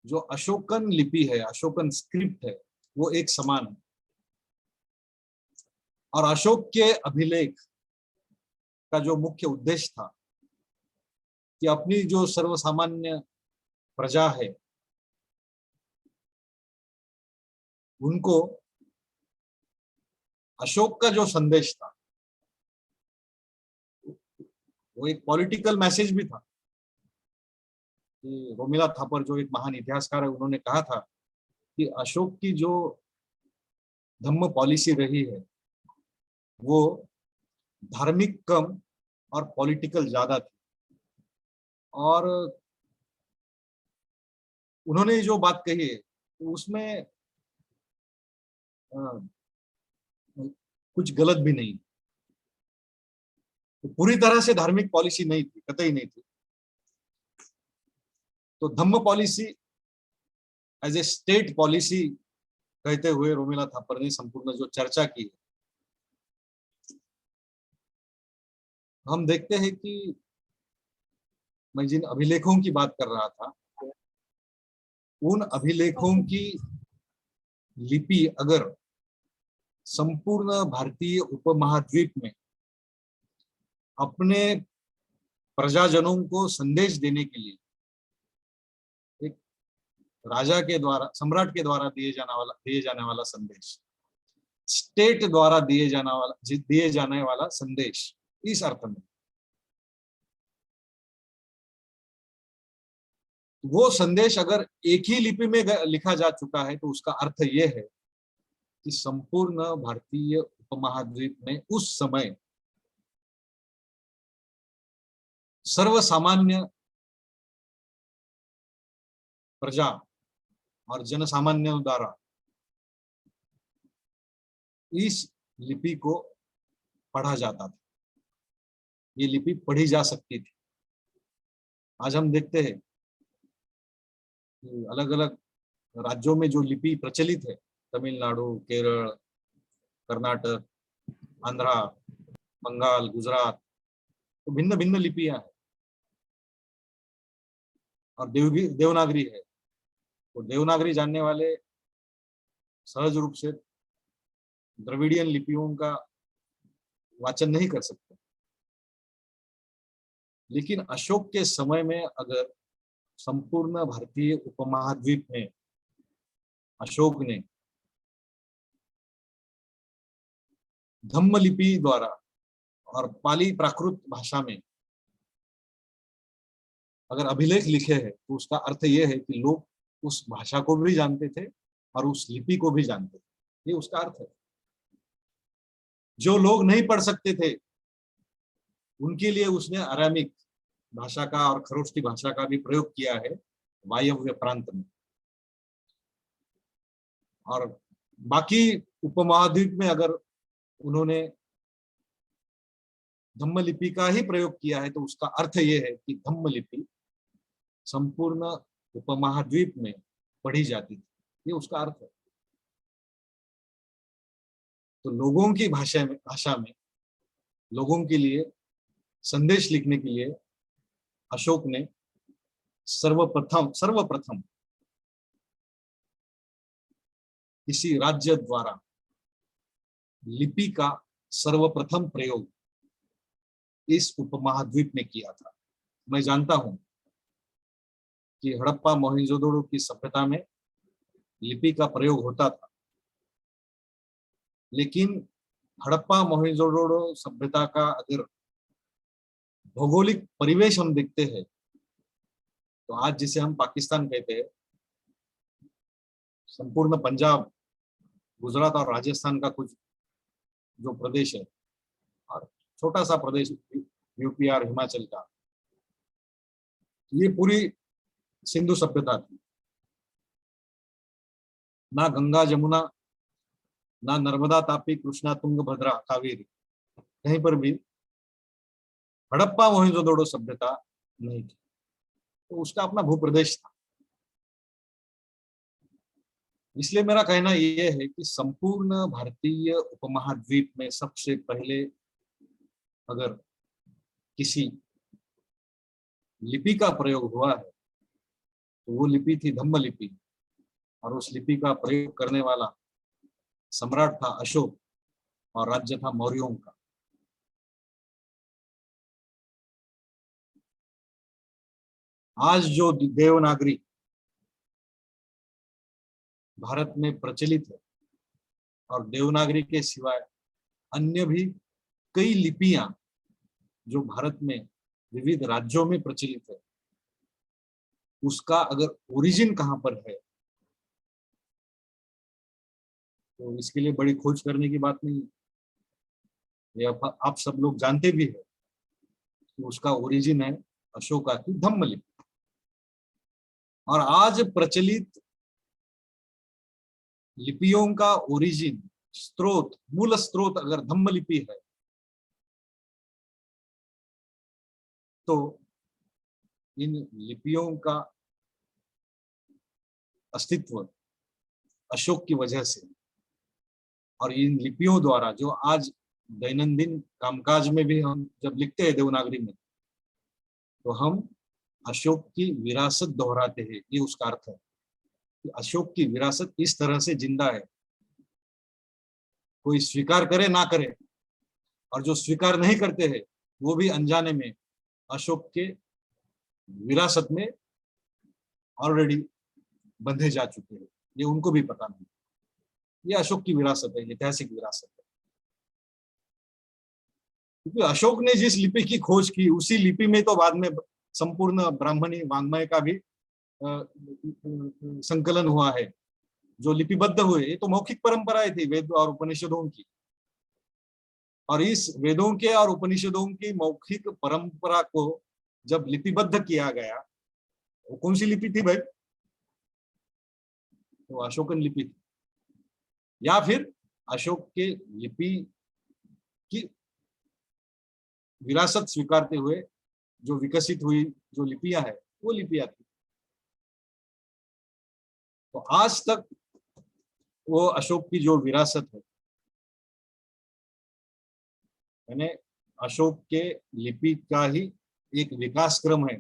जो अशोकन लिपि है, अशोकन स्क्रिप्ट है, वो एक समान है। और अशोक के अभिलेख का जो मुख्य उद्देश्य था कि अपनी जो सर्वसामान्य प्रजा है उनको अशोक का जो संदेश था वो एक पॉलिटिकल मैसेज भी था। कि रोमिला थापर जो एक महान इतिहासकार है, उन्होंने कहा था कि अशोक की जो धम्म पॉलिसी रही है वो धार्मिक कम और पॉलिटिकल ज्यादा थी। और उन्होंने जो बात कही है उसमें कुछ गलत भी नहीं, तो पूरी तरह से धार्मिक पॉलिसी नहीं थी, कतई नहीं थी। तो Dhamma policy as a state policy कहते हुए रोमिला थापर ने संपूर्ण जो चर्चा की है, हम देखते हैं कि मैं जिन अभिलेखों की बात कर रहा था, उन अभिलेखों की लिपि अगर संपूर्ण भारतीय उपमहाद्वीप में अपने प्रजाजनों को संदेश देने के लिए एक राजा के द्वारा, सम्राट के द्वारा दिए जाने वाला संदेश, स्टेट द्वारा दिए जाने वाला संदेश, इस अर्थ में वो संदेश अगर एक ही लिपि में लिखा जा चुका है तो उसका अर्थ यह है कि संपूर्ण भारतीय उपमहाद्वीप में उस समय सर्वसामान्य प्रजा और जनसामान्य द्वारा इस लिपि को पढ़ा जाता था, ये लिपि पढ़ी जा सकती थी। आज हम देखते हैं अलग अलग राज्यों में जो लिपि प्रचलित है, तमिलनाडु, केरल, कर्नाटक, आंध्रा, बंगाल, गुजरात, तो भिन्न भिन्न लिपियां हैं। और देवनागरी है, तो देवनागरी जानने वाले सहज रूप से द्रविडियन लिपियों का वाचन नहीं कर सकते। लेकिन अशोक के समय में अगर संपूर्ण भारतीय उपमहाद्वीप में अशोक ने धम्म लिपि द्वारा और पाली प्राकृत भाषा में अगर अभिलेख लिखे हैं तो उसका अर्थ ये है कि लोग उस भाषा को भी जानते थे और उस लिपि को भी जानते थे, ये उसका अर्थ है। जो लोग नहीं पढ़ सकते थे उनके लिए उसने अरामिक भाषा का और खरोष्टी भाषा का भी प्रयोग किया है वायव्य प्रांत में। और बाकी उपमहाद्वीप में अगर उन्होंने धम्म लिपि का ही प्रयोग किया है तो उसका अर्थ यह है कि धम्म लिपि संपूर्ण उपमहाद्वीप में पढ़ी जाती थी, ये उसका अर्थ है। तो लोगों की भाषा में लोगों के लिए संदेश लिखने के लिए अशोक ने सर्वप्रथम किसी राज्य द्वारा लिपि का सर्वप्रथम प्रयोग इस उपमहाद्वीप में किया था। मैं जानता हूं कि हड़प्पा मोहनजोदड़ो की सभ्यता में लिपि का प्रयोग होता था, लेकिन हड़प्पा मोहनजोदड़ो सभ्यता का अगर भौगोलिक परिवेश हम देखते हैं तो आज जिसे हम पाकिस्तान कहते हैं, संपूर्ण पंजाब, गुजरात और राजस्थान का कुछ जो प्रदेश है और छोटा सा प्रदेश यूपी और हिमाचल का, ये पूरी सिंधु सभ्यता थी। ना गंगा जमुना, ना नर्मदा तापी कृष्णा तुंग भद्रा कावेरी, कहीं पर भी हड़प्पा मोहनजोदड़ो सभ्यता नहीं थी, तो उसका अपना भूप्रदेश था। इसलिए मेरा कहना यह है कि संपूर्ण भारतीय उपमहाद्वीप में सबसे पहले अगर किसी लिपि का प्रयोग हुआ है तो वो लिपि थी धम्म लिपि, और उस लिपि का प्रयोग करने वाला सम्राट था अशोक और राज्य था मौर्यों का। आज जो देवनागरी भारत में प्रचलित है और देवनागरी के सिवाय अन्य भी कई लिपियां जो भारत में विविध राज्यों में प्रचलित है, उसका अगर ओरिजिन कहां पर है तो इसके लिए बड़ी खोज करने की बात नहीं है। ये आप सब लोग जानते भी है कि उसका ओरिजिन है अशोका की धम्म लिपि। और आज प्रचलित लिपियों का ओरिजिन, स्रोत, मूल स्रोत अगर धम्म लिपि है तो इन लिपियों का अस्तित्व अशोक की वजह से, और इन लिपियों द्वारा जो आज दैनंदिन कामकाज में भी हम जब लिखते हैं देवनागरी में तो हम अशोक की विरासत दोहराते हैं, ये उसका अर्थ है कि अशोक की विरासत इस तरह से जिंदा है, कोई स्वीकार करे ना करे, और जो स्वीकार नहीं करते हैं वो भी अनजाने में अशोक के विरासत में ऑलरेडी बंधे जा चुके हैं, ये उनको भी पता नहीं। ये अशोक की विरासत है, ऐतिहासिक विरासत है। क्योंकि अशोक ने जिस लिपि की खोज की उसी लिपि में तो बाद में संपूर्ण ब्राह्मणी वाङ्मय का भी संकलन हुआ है, जो लिपिबद्ध हुए। ये तो मौखिक परंपराएं थी वेद और उपनिषदों की, और इस वेदों के और उपनिषदों की मौखिक परंपरा को जब लिपिबद्ध किया गया, वो कौन सी लिपि थी भाई? तो अशोकन लिपि थी, या फिर अशोक के लिपि की विरासत स्वीकारते हुए जो विकसित हुई जो लिपियां है वो लिपियां थी। तो आज तक वो अशोक की जो विरासत है, यानी अशोक के लिपि का ही एक विकास क्रम है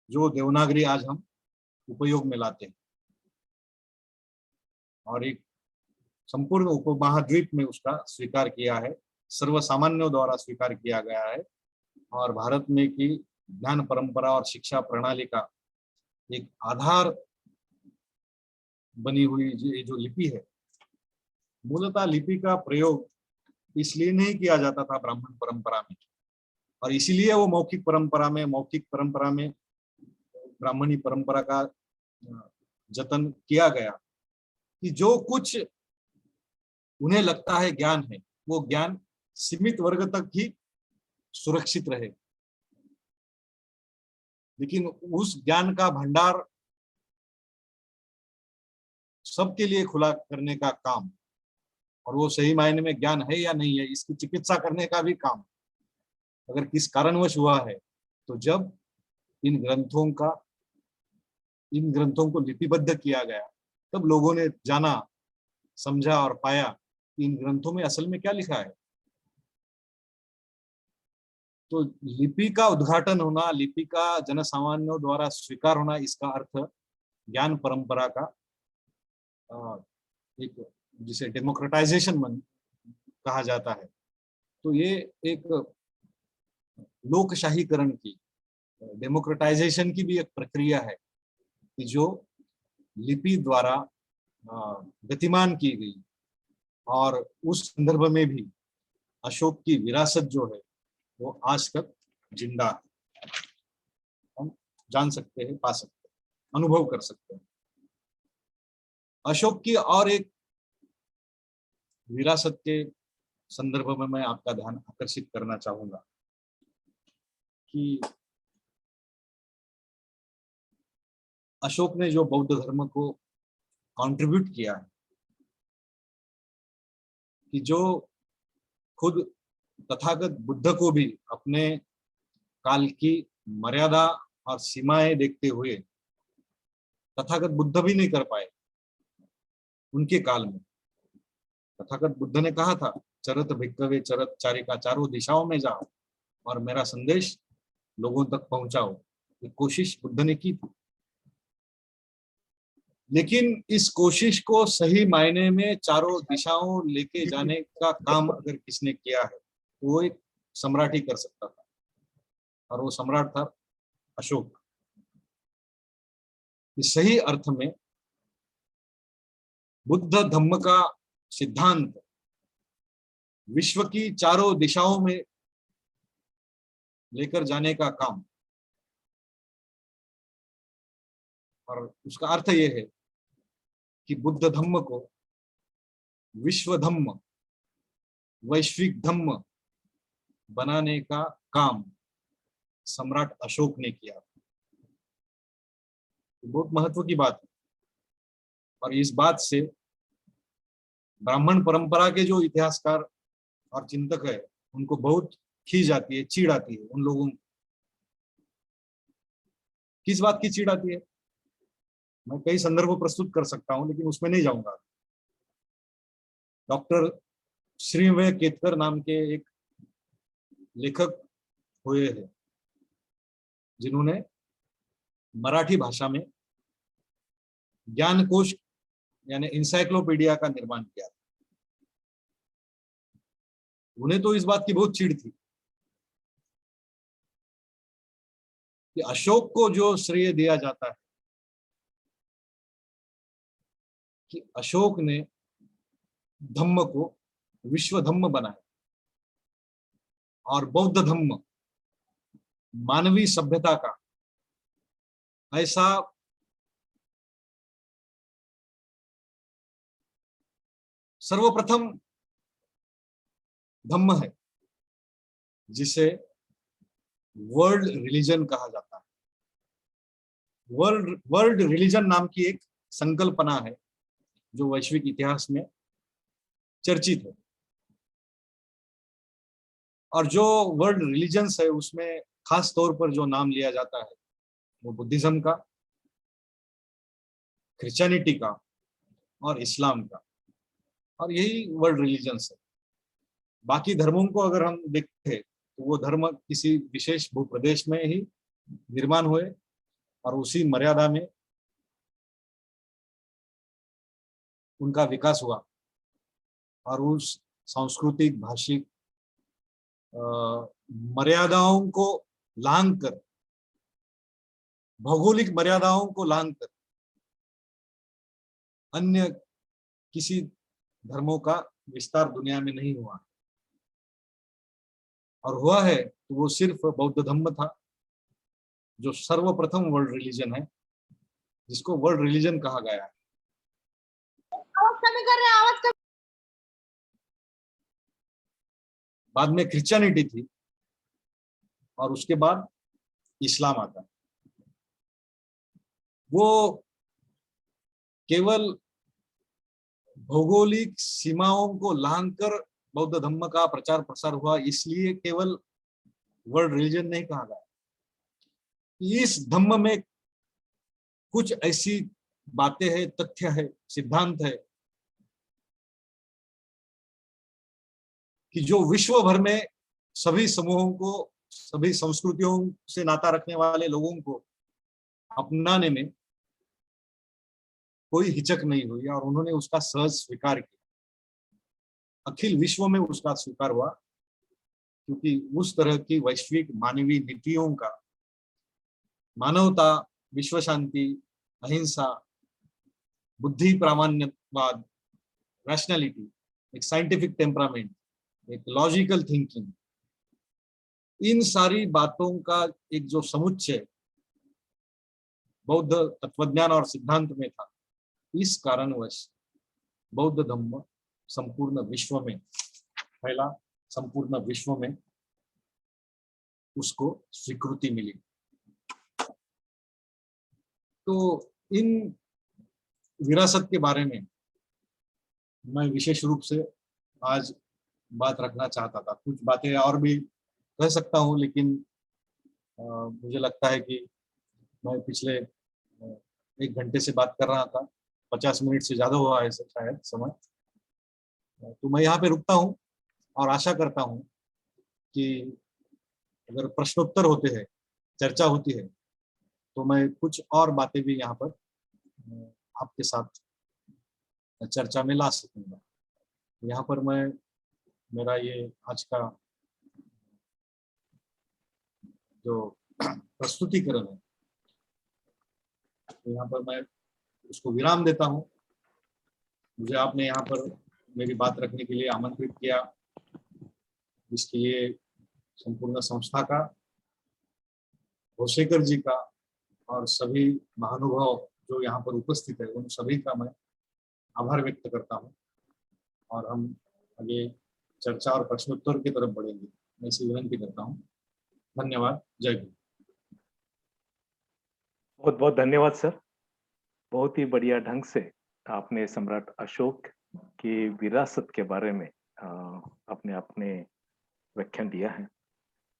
जो देवनागरी आज हम उपयोग में लाते हैं, और एक संपूर्ण उपमहाद्वीप में उसका स्वीकार किया है, सर्वसामान्यों द्वारा स्वीकार किया गया है। और भारत में की ज्ञान परंपरा और शिक्षा प्रणाली का एक आधार बनी हुई जो लिपि है। मूलतः लिपि का प्रयोग इसलिए नहीं किया जाता था ब्राह्मण परंपरा में, और इसीलिए वो मौखिक परंपरा में ब्राह्मणी परंपरा का जतन किया गया कि जो कुछ उन्हें लगता है ज्ञान है, वो ज्ञान सीमित वर्ग तक ही सुरक्षित रहे, लेकिन उस ज्ञान का भंडार सबके लिए खुला करने का काम, और वो सही मायने में ज्ञान है या नहीं है इसकी चिकित्सा करने का भी काम अगर किस कारणवश हुआ है, तो जब इन ग्रंथों को लिपिबद्ध किया गया, तब लोगों ने जाना, समझा और पाया कि इन ग्रंथों में असल में क्या लिखा है। तो लिपि का उद्घाटन होना, लिपि का जनसामान्यों द्वारा स्वीकार होना, इसका अर्थ ज्ञान परंपरा का एक, जिसे डेमोक्रेटाइजेशन कहा जाता है। तो ये एक लोकशाहीकरण की, डेमोक्रेटाइजेशन की भी एक प्रक्रिया है कि जो लिपि द्वारा गतिमान की गई, और उस संदर्भ में भी अशोक की विरासत जो है वो आज तक जिंदा है। हम जान सकते हैं, पा सकते हैं, अनुभव कर सकते हैं। अशोक की और एक विरासत के संदर्भ में मैं आपका ध्यान आकर्षित करना चाहूंगा कि अशोक ने जो बौद्ध धर्म को कंट्रीब्यूट किया है, कि जो खुद तथागत बुद्ध को भी अपने काल की मर्यादा और सीमाएं देखते हुए तथागत बुद्ध भी नहीं कर पाए उनके काल में। तथागत बुद्ध ने कहा था, चरत भिक्खवे चरत चारिका, चारों दिशाओं में जाओ और मेरा संदेश लोगों तक पहुंचाओ। ये कोशिश बुद्ध ने की थी, लेकिन इस कोशिश को सही मायने में चारों दिशाओं लेके जाने का काम अगर किसने किया है, वो एक सम्राट ही कर सकता था, और वो सम्राट था अशोक। इस सही अर्थ में बुद्ध धम्म का सिद्धांत विश्व की चारों दिशाओं में लेकर जाने का काम, और उसका अर्थ यह है कि बुद्ध धम्म को विश्व धम्म, वैश्विक धम्म बनाने का काम सम्राट अशोक ने किया। बहुत महत्व की बात है, और इस बात से ब्राह्मण परंपरा के जो इतिहासकार और चिंतक है उनको बहुत खींच आती है, चीड़ आती है। उन लोगों, किस बात की चीड़ आती है मैं कई संदर्भ प्रस्तुत कर सकता हूं, लेकिन उसमें नहीं जाऊंगा। डॉक्टर श्रीमय केतकर नाम के एक लेखक हुए हैं जिन्होंने मराठी भाषा में ज्ञानकोश यानी इंसाइक्लोपीडिया का निर्माण किया। उन्हें तो इस बात की बहुत चिढ़ थी कि अशोक को जो श्रेय दिया जाता है कि अशोक ने धम्म को विश्व धम्म बनाया, और बौद्ध धम्म मानवीय सभ्यता का ऐसा सर्वप्रथम धम्म है जिसे वर्ल्ड रिलीजन कहा जाता है। वर्ल्ड रिलीजन नाम की एक संकल्पना है जो वैश्विक इतिहास में चर्चित है, और जो वर्ल्ड रिलीजन्स है उसमें खास तौर पर जो नाम लिया जाता है वो बुद्धिज्म का, क्रिश्चियनिटी का और इस्लाम का, और यही वर्ल्ड रिलीजन्स है। बाकी धर्मों को अगर हम देखते तो वो धर्म किसी विशेष भूप्रदेश में ही निर्माण हुए और उसी मर्यादा में उनका विकास हुआ, और उस सांस्कृतिक भाषिक मर्यादाओं को लांघ कर, भौगोलिक मर्यादाओं को लांघ कर अन्य किसी धर्मों का विस्तार दुनिया में नहीं हुआ। और हुआ है तो वो सिर्फ बौद्ध धम्म था, जो सर्वप्रथम वर्ल्ड रिलीजन है, जिसको वर्ल्ड रिलीजन कहा गया है। आवाज कमी कर रहे हैं, आवाज कमी। बाद में क्रिश्चियनिटी थी और उसके बाद इस्लाम आता है। वो केवल भौगोलिक सीमाओं को लांघकर बौद्ध धर्म का प्रचार प्रसार हुआ, इसलिए केवल वर्ल्ड रिलीजन नहीं कहा गया। इस धम्म में कुछ ऐसी बातें हैं, तथ्य है, सिद्धांत है कि जो विश्व भर में सभी समूहों को, सभी संस्कृतियों से नाता रखने वाले लोगों को अपनाने में कोई हिचक नहीं हुई और उन्होंने उसका सहज स्वीकार किया। अखिल विश्व में उसका स्वीकार हुआ, क्योंकि उस तरह की वैश्विक मानवीय नीतियों का, मानवता, विश्व शांति, अहिंसा, बुद्धि प्रामाण्यवाद, रैशनैलिटी, एक साइंटिफिक टेम्परामेंट, एक लॉजिकल थिंकिंग, इन सारी बातों का एक जो समुच्चय बौद्ध तत्वज्ञान और सिद्धांत में था, इस कारणवश बौद्ध धम्म संपूर्ण विश्व में फैला, संपूर्ण विश्व में उसको स्वीकृति मिली। तो इन विरासत के बारे में मैं विशेष रूप से आज बात रखना चाहता था। कुछ बातें और भी कह सकता हूं, लेकिन मुझे लगता है कि मैं पिछले 1 घंटे से बात कर रहा था, 50 मिनट से ज्यादा हुआ है शायद समय। तो मैं यहाँ पे रुकता हूँ और आशा करता हूँ कि अगर प्रश्नोत्तर होते हैं, चर्चा होती है, तो मैं कुछ और बातें भी यहाँ पर आपके साथ चर्चा में ला सकूंगा। यहाँ पर मैं मेरा ये आज का जो प्रस्तुतिकरण है, तो यहाँ पर मैं उसको विराम देता हूँ। मुझे आपने यहाँ पर मेरी बात रखने के लिए आमंत्रित किया, इसके लिए संपूर्ण संस्था का, भोसेकर जी का और सभी महानुभाव जो यहाँ पर उपस्थित है, उन सभी का मैं आभार व्यक्त करता हूँ। और हम आगे चर्चा और प्रश्नोत्तर की तरफ बढ़ेंगे, मैं इसे विनती करता हूँ। धन्यवाद। जय हिंद। बहुत बहुत धन्यवाद सर। बहुत ही बढ़िया ढंग से आपने सम्राट अशोक की विरासत के बारे में अपने अपने व्याख्यान दिया है,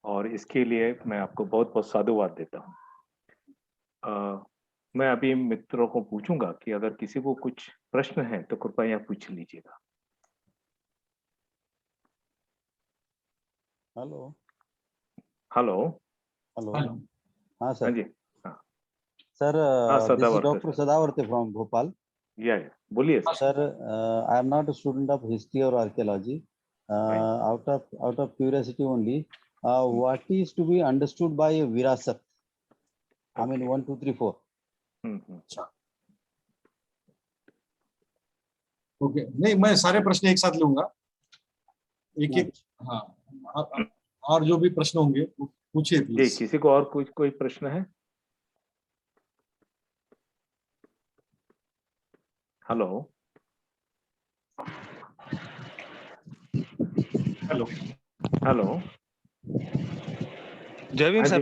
और इसके लिए मैं आपको बहुत बहुत साधुवाद देता हूँ। मैं अभी मित्रों को पूछूंगा कि अगर किसी को कुछ प्रश्न है तो कृपया पूछ लीजिएगा। Hello hello hello. हेलो। हाँ हाँ सर। जी। सर हाँ this is Sadavarte doctor Sadavarte from Bhopal. या बोलिए sir. Sir I am not a student of history और archaeology. out of curiosity only, what is to be understood by a virasat? I mean 1 2 3 4. अच्छा, okay. नहीं, मैं सारे प्रश्न एक साथ लूंगा, एक एक। हाँ, और जो भी प्रश्न होंगे वो पूछिए जी, प्लीज। किसी को और कुछ कोई प्रश्न है? Hello hello. हेलो। जय भीम हाँ जी। सर।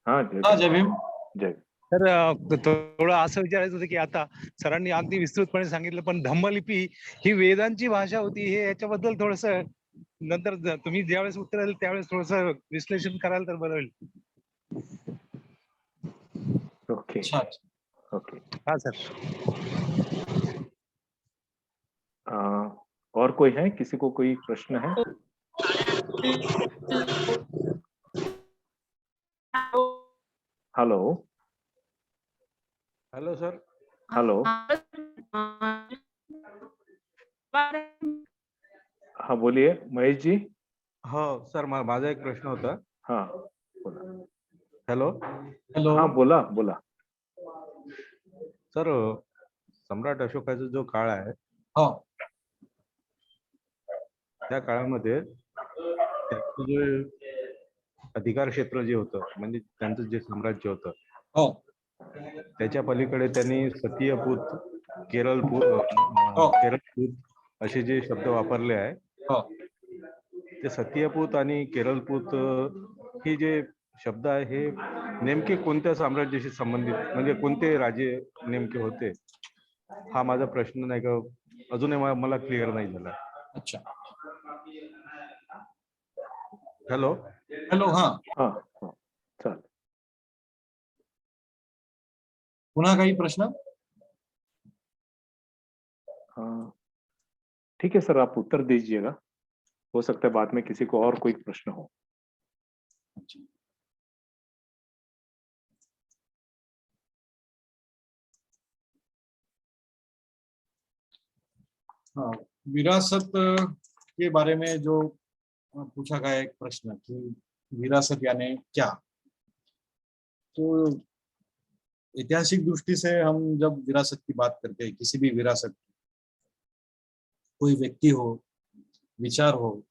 हाँ हाँ, जय जय भीम। जय। सर थोडं असं विचारायचं होतं की आता सरांनी अगदी विस्तृतपणे सांगितलं, पण धम्मलिपी ही वेदांची भाषा होती हे याच्याबद्दल थोडस नंतर तुम्ही ज्यावेळेस उत्तर द्याल त्यावेळेस थोडस विश्लेषण कराल तर बरं होईल. ओके अच्छा, ओके। हा सर. और कोई है? किसी को कोई प्रश्न है? Hello hello sir. हेलो। हाँ बोलिए महेश जी। हो सर, माझा एक प्रश्न होता. हाँ बोला। Hello hello. हाँ बोला बोला। सर, सम्राट अशोकाचा जो काळ आहे हाँ, त्या काळामध्ये त्याचे जे अधिकार क्षेत्र जे होतं म्हणजे त्यांचं जे साम्राज्य होतं हो त्याच्या पलीकडे त्यांनी सतीयपूत, केरळपूत, हो केरळपूत असे जे शब्द वापरले आहे हो ते सतीयपूत आणि केरळपूत हे जे शब्द आहे हे नेमके कोणत्या साम्राज्याशी संबंधित म्हणजे कोणते राजे नेमके होते हा माझा प्रश्न नाही का अजूनही मला क्लिअर नाही झाला. अच्छा हॅलो हॅलो हा हाँ हाँ चालेल. पुन्हा काही प्रश्न? ठीक है सर, आप उत्तर दीजिएगा, हो सकता है बाद में किसी को और कोई प्रश्न हो. हाँ विरासत के बारे में जो पूछा गया एक प्रश्न कि विरासत यानी क्या, तो ऐतिहासिक दृष्टि से हम जब विरासत की बात करते हैं, किसी भी विरासत, कोई व्यक्ति हो, विचार हो,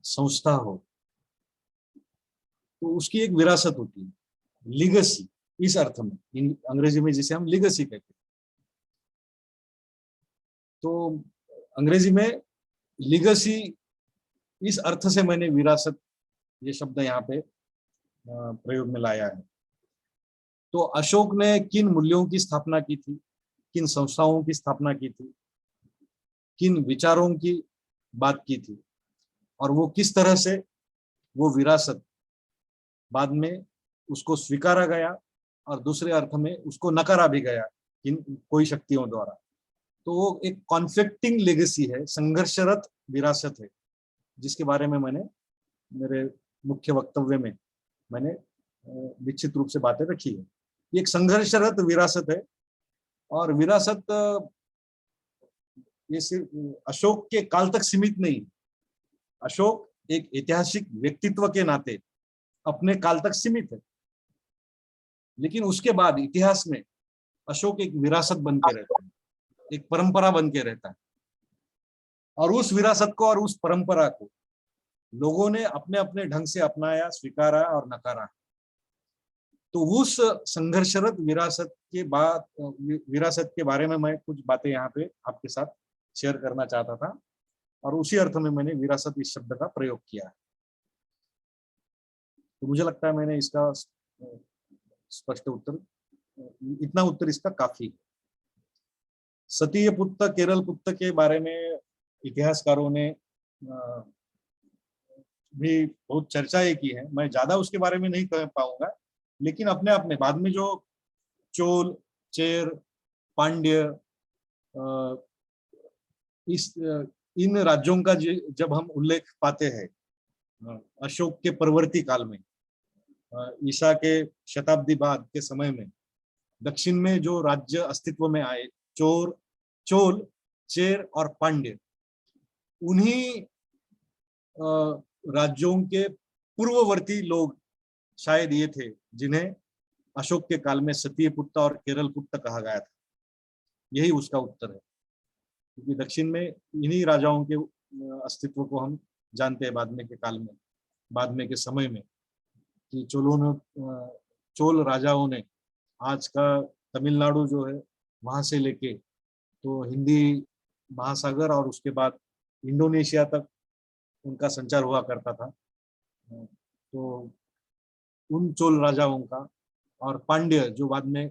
संस्था हो, तो उसकी एक विरासत होती है, लीगेसी इस अर्थ में, अंग्रेजी में जिसे हम लीगेसी कहते हैं. तो अंग्रेजी में लीगेसी इस अर्थ से मैंने विरासत ये शब्द यहाँ पे प्रयोग में लाया है. तो अशोक ने किन मूल्यों की स्थापना की थी, किन संस्थाओं की स्थापना की थी, किन विचारों की बात की थी, और वो किस तरह से वो विरासत बाद में उसको स्वीकारा गया और दूसरे अर्थ में उसको नकारा भी गया किन कोई शक्तियों द्वारा. तो वो एक कॉन्फ्लिक्टिंग लेगेसी है, संघर्षरत विरासत है, जिसके बारे में मैंने मेरे मुख्य वक्तव्य में मैंने निश्चित रूप से बातें रखी है. ये एक संघर्षरत विरासत है और विरासत ये सिर्फ अशोक के काल तक सीमित नहीं. अशोक एक ऐतिहासिक व्यक्तित्व के नाते अपने काल तक सीमित है, लेकिन उसके बाद इतिहास में अशोक एक विरासत बन के रहता है, एक परंपरा बन के रहता है, और उस विरासत को और उस परंपरा को लोगों ने अपने अपने ढंग से अपनाया, स्वीकारा और नकारा. तो उस संघर्षरत विरासत के बारे में मैं कुछ बातें यहाँ पे आपके साथ शेयर करना चाहता था, और उसी अर्थ में मैंने विरासत इस शब्द का प्रयोग किया है. तो मुझे लगता है मैंने इसका स्पष्ट उत्तर, इतना उत्तर इसका काफी है. सतीय पुत्र, केरल पुत्र के बारे में इतिहासकारों ने भी बहुत चर्चाएं की है. मैं ज्यादा उसके बारे में नहीं कह पाऊंगा, लेकिन अपने आप में बाद में जो चोल, चेर, पांड्य, इन राज्यों का जब हम उल्लेख पाते हैं अशोक के परवर्ती काल में, ईसा के शताब्दी बाद के समय में दक्षिण में जो राज्य अस्तित्व में आए, चोल, चेर और पांड्य, उन्हीं राज्यों के पूर्ववर्ती लोग शायद ये थे जिन्हें अशोक के काल में सतीय पुत्र और केरल पुत्र कहा गया था. यही उसका उत्तर है, क्योंकि दक्षिण में इन्हीं राजाओं के अस्तित्व को हम जानते हैं बाद में के काल में, बाद में के समय में, कि चोल राजाओं ने आज का तमिलनाडु जो है वहां से लेके तो हिंदी महासागर और उसके बाद इंडोनेशिया तक उनका संचार हुआ करता था. तो उन चोल राजाओं का, और पांड्य जो बाद में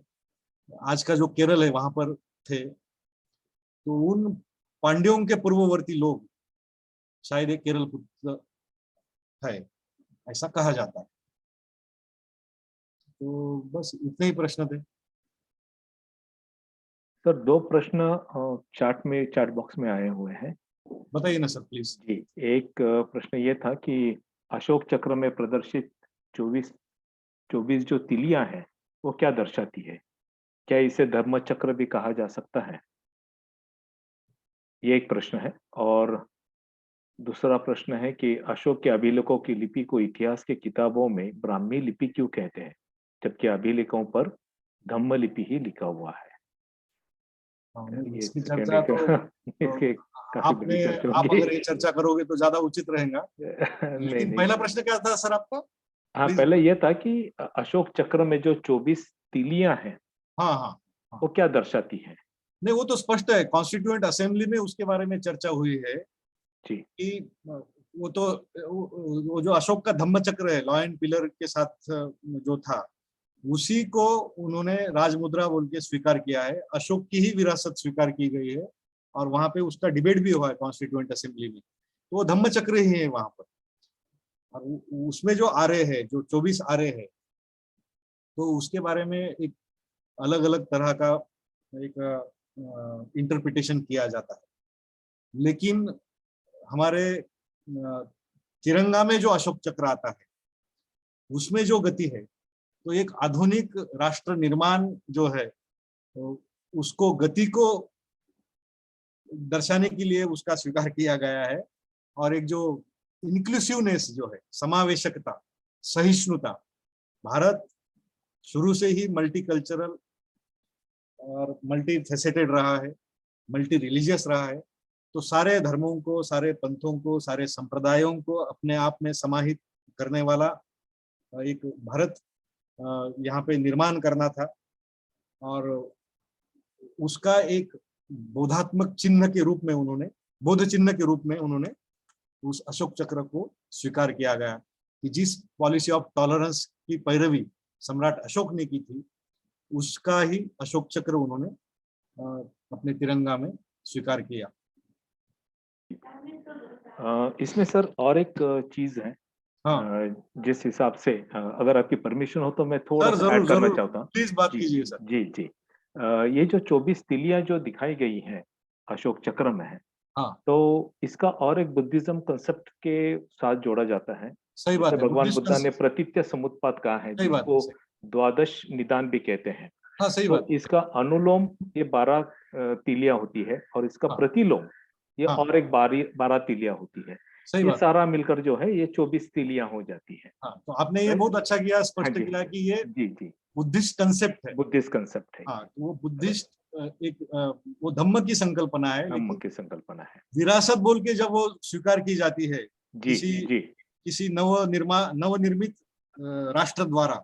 आज का जो केरल है वहां पर थे, तो उन पांड्यों के पूर्ववर्ती लोग शायद एक केरल पुत्र है, ऐसा कहा जाता है. तो बस इतने ही प्रश्न थे. सर 2 प्रश्न चैट बॉक्स में आए हुए हैं. बताइए ना सर प्लीज. जी, एक प्रश्न ये था कि अशोक चक्र में प्रदर्शित 24 जो तिलियां हैं वो क्या दर्शाती है, क्या इसे धर्म चक्र भी कहा जा सकता है, ये एक प्रश्न है. और दूसरा प्रश्न है कि अशोक के अभिलेखों की लिपि को इतिहास के किताबों में ब्राह्मी लिपि क्यों कहते हैं, जबकि अभिलेखों पर धम्म लिपि ही लिखा हुआ है. इसकी चर्चा इसके काफी बड़ी चर्चा आप होगी. अगर ये चर्चा करोगे तो ज्यादा उचित रहेगा. लेकिन नहीं पहला प्रश्न क्या था सर आपका? हाँ, Please. पहले ये था कि अशोक चक्र में जो 24 तीलियां हैं हाँ हाँ, वो क्या दर्शाती हैं? नहीं वो तो स्पष्ट है, कॉन्स्टिट्यूएंट असेंबली में उसके बारे में चर्चा हुई है जी कि वो तो वो जो अशोक का धम्म चक्र है लॉयन पिलर के साथ जो था, उसी को उन्होंने राजमुद्रा बोल के स्वीकार किया है, अशोक की ही विरासत स्वीकार की गई है और वहां पे उसका डिबेट भी हुआ है कॉन्स्टिट्यूएंट असेंबली में, तो वो धम्म चक्र ही है वहां पर। और उसमें जो आरे है, जो 24 आरे है, तो उसके बारे में एक अलग अलग तरह का एक इंटरप्रिटेशन किया जाता है। लेकिन हमारे तिरंगा में जो अशोक चक्र आता है उसमें जो गति है, तो एक आधुनिक राष्ट्र निर्माण जो है, तो उसको गति को दर्शाने के लिए उसका स्वीकार किया गया है। और एक जो इंक्लूसिवनेस जो है, समावेशकता, सहिष्णुता, भारत शुरू से ही मल्टीकल्चरल और मल्टी फेसेटेड रहा है, मल्टी रिलीजियस रहा है, तो सारे धर्मों को, सारे पंथों को, सारे संप्रदायों को अपने आप में समाहित करने वाला एक भारत यहाँ पे निर्माण करना था। और उसका एक बोधात्मक चिन्ह के रूप में उन्होंने, बोध चिन्ह के रूप में उन्होंने उस अशोक चक्र को स्वीकार किया गया कि जिस पॉलिसी ऑफ टॉलरेंस की पैरवी सम्राट अशोक ने की थी, उसका ही अशोक चक्र उन्होंने अपने तिरंगा में स्वीकार किया। इसमें सर और एक चीज है, हाँ जिस हिसाब से अगर आपकी परमिशन हो तो मैं थोड़ा सर, सा जरूर ऐड करना जरूर, चाहता हूँ। प्लीज बात जी कीजिए सर। जी जी। ये जो 24 तीलियां जो दिखाई गई हैं अशोक चक्र में है, हाँ तो इसका और एक बुद्धिज्म कंसेप्ट के साथ जोड़ा जाता है। सही बात जैसे है, भगवान बुद्धिस्ट बुद्धा ने कंसेप्ट, प्रतीत्य समुत्पाद कहा है, सही बात है, जिसको द्वादश निदान भी कहते हैं। हाँ सही तो बात, इसका अनुलोम ये 12 तीलियां होती है और इसका हाँ प्रतिलोम ये हाँ और एक 12 तीलियां होती है। सही ये बात, सारा मिलकर जो है ये 24 तीलियां हो जाती है। हाँ तो आपने ये Right? बहुत अच्छा किया, हाँ स्पष्ट जी किया कि ये जी जी, बुद्धिस्ट कंसेप्ट है। बुद्धिस्ट कंसेप्ट है, हाँ तो वो बुद्धिस्ट एक वो धम्म की संकल्पना है, धम्म लेकिन की संकल्पना है। विरासत बोल के जब वो स्वीकार की जाती है जी जी किसी नवनिर्मित राष्ट्र द्वारा,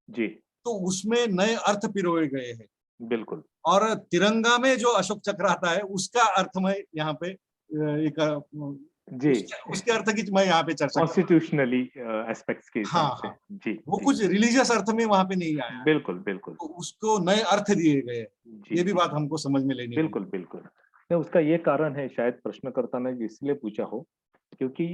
जी, तो उसमें नए अर्थ पिरोए गए हैं। बिल्कुल और तिरंगा में जो अशोक चक्र आता है उसका अर्थ मैं यहाँ पे एक जी, उसके अर्थ की मैं यहाँ पे चर्चा कर, कॉन्स्टिट्यूशनली एस्पेक्ट्स के हाँ हिसाब से। हाँ, जी वो जी, कुछ रिलीजियस अर्थ में वहां पे नहीं आया है, बिल्कुल बिल्कुल। तो उसको नए अर्थ दिए गए, जी ये भी जी, बात हमको समझ में लेनी होगी। बिल्कुल बिल्कुल। नहीं, उसका ये कारण है, शायद प्रश्नकर्ता ने इसलिए पूछा हो क्योंकि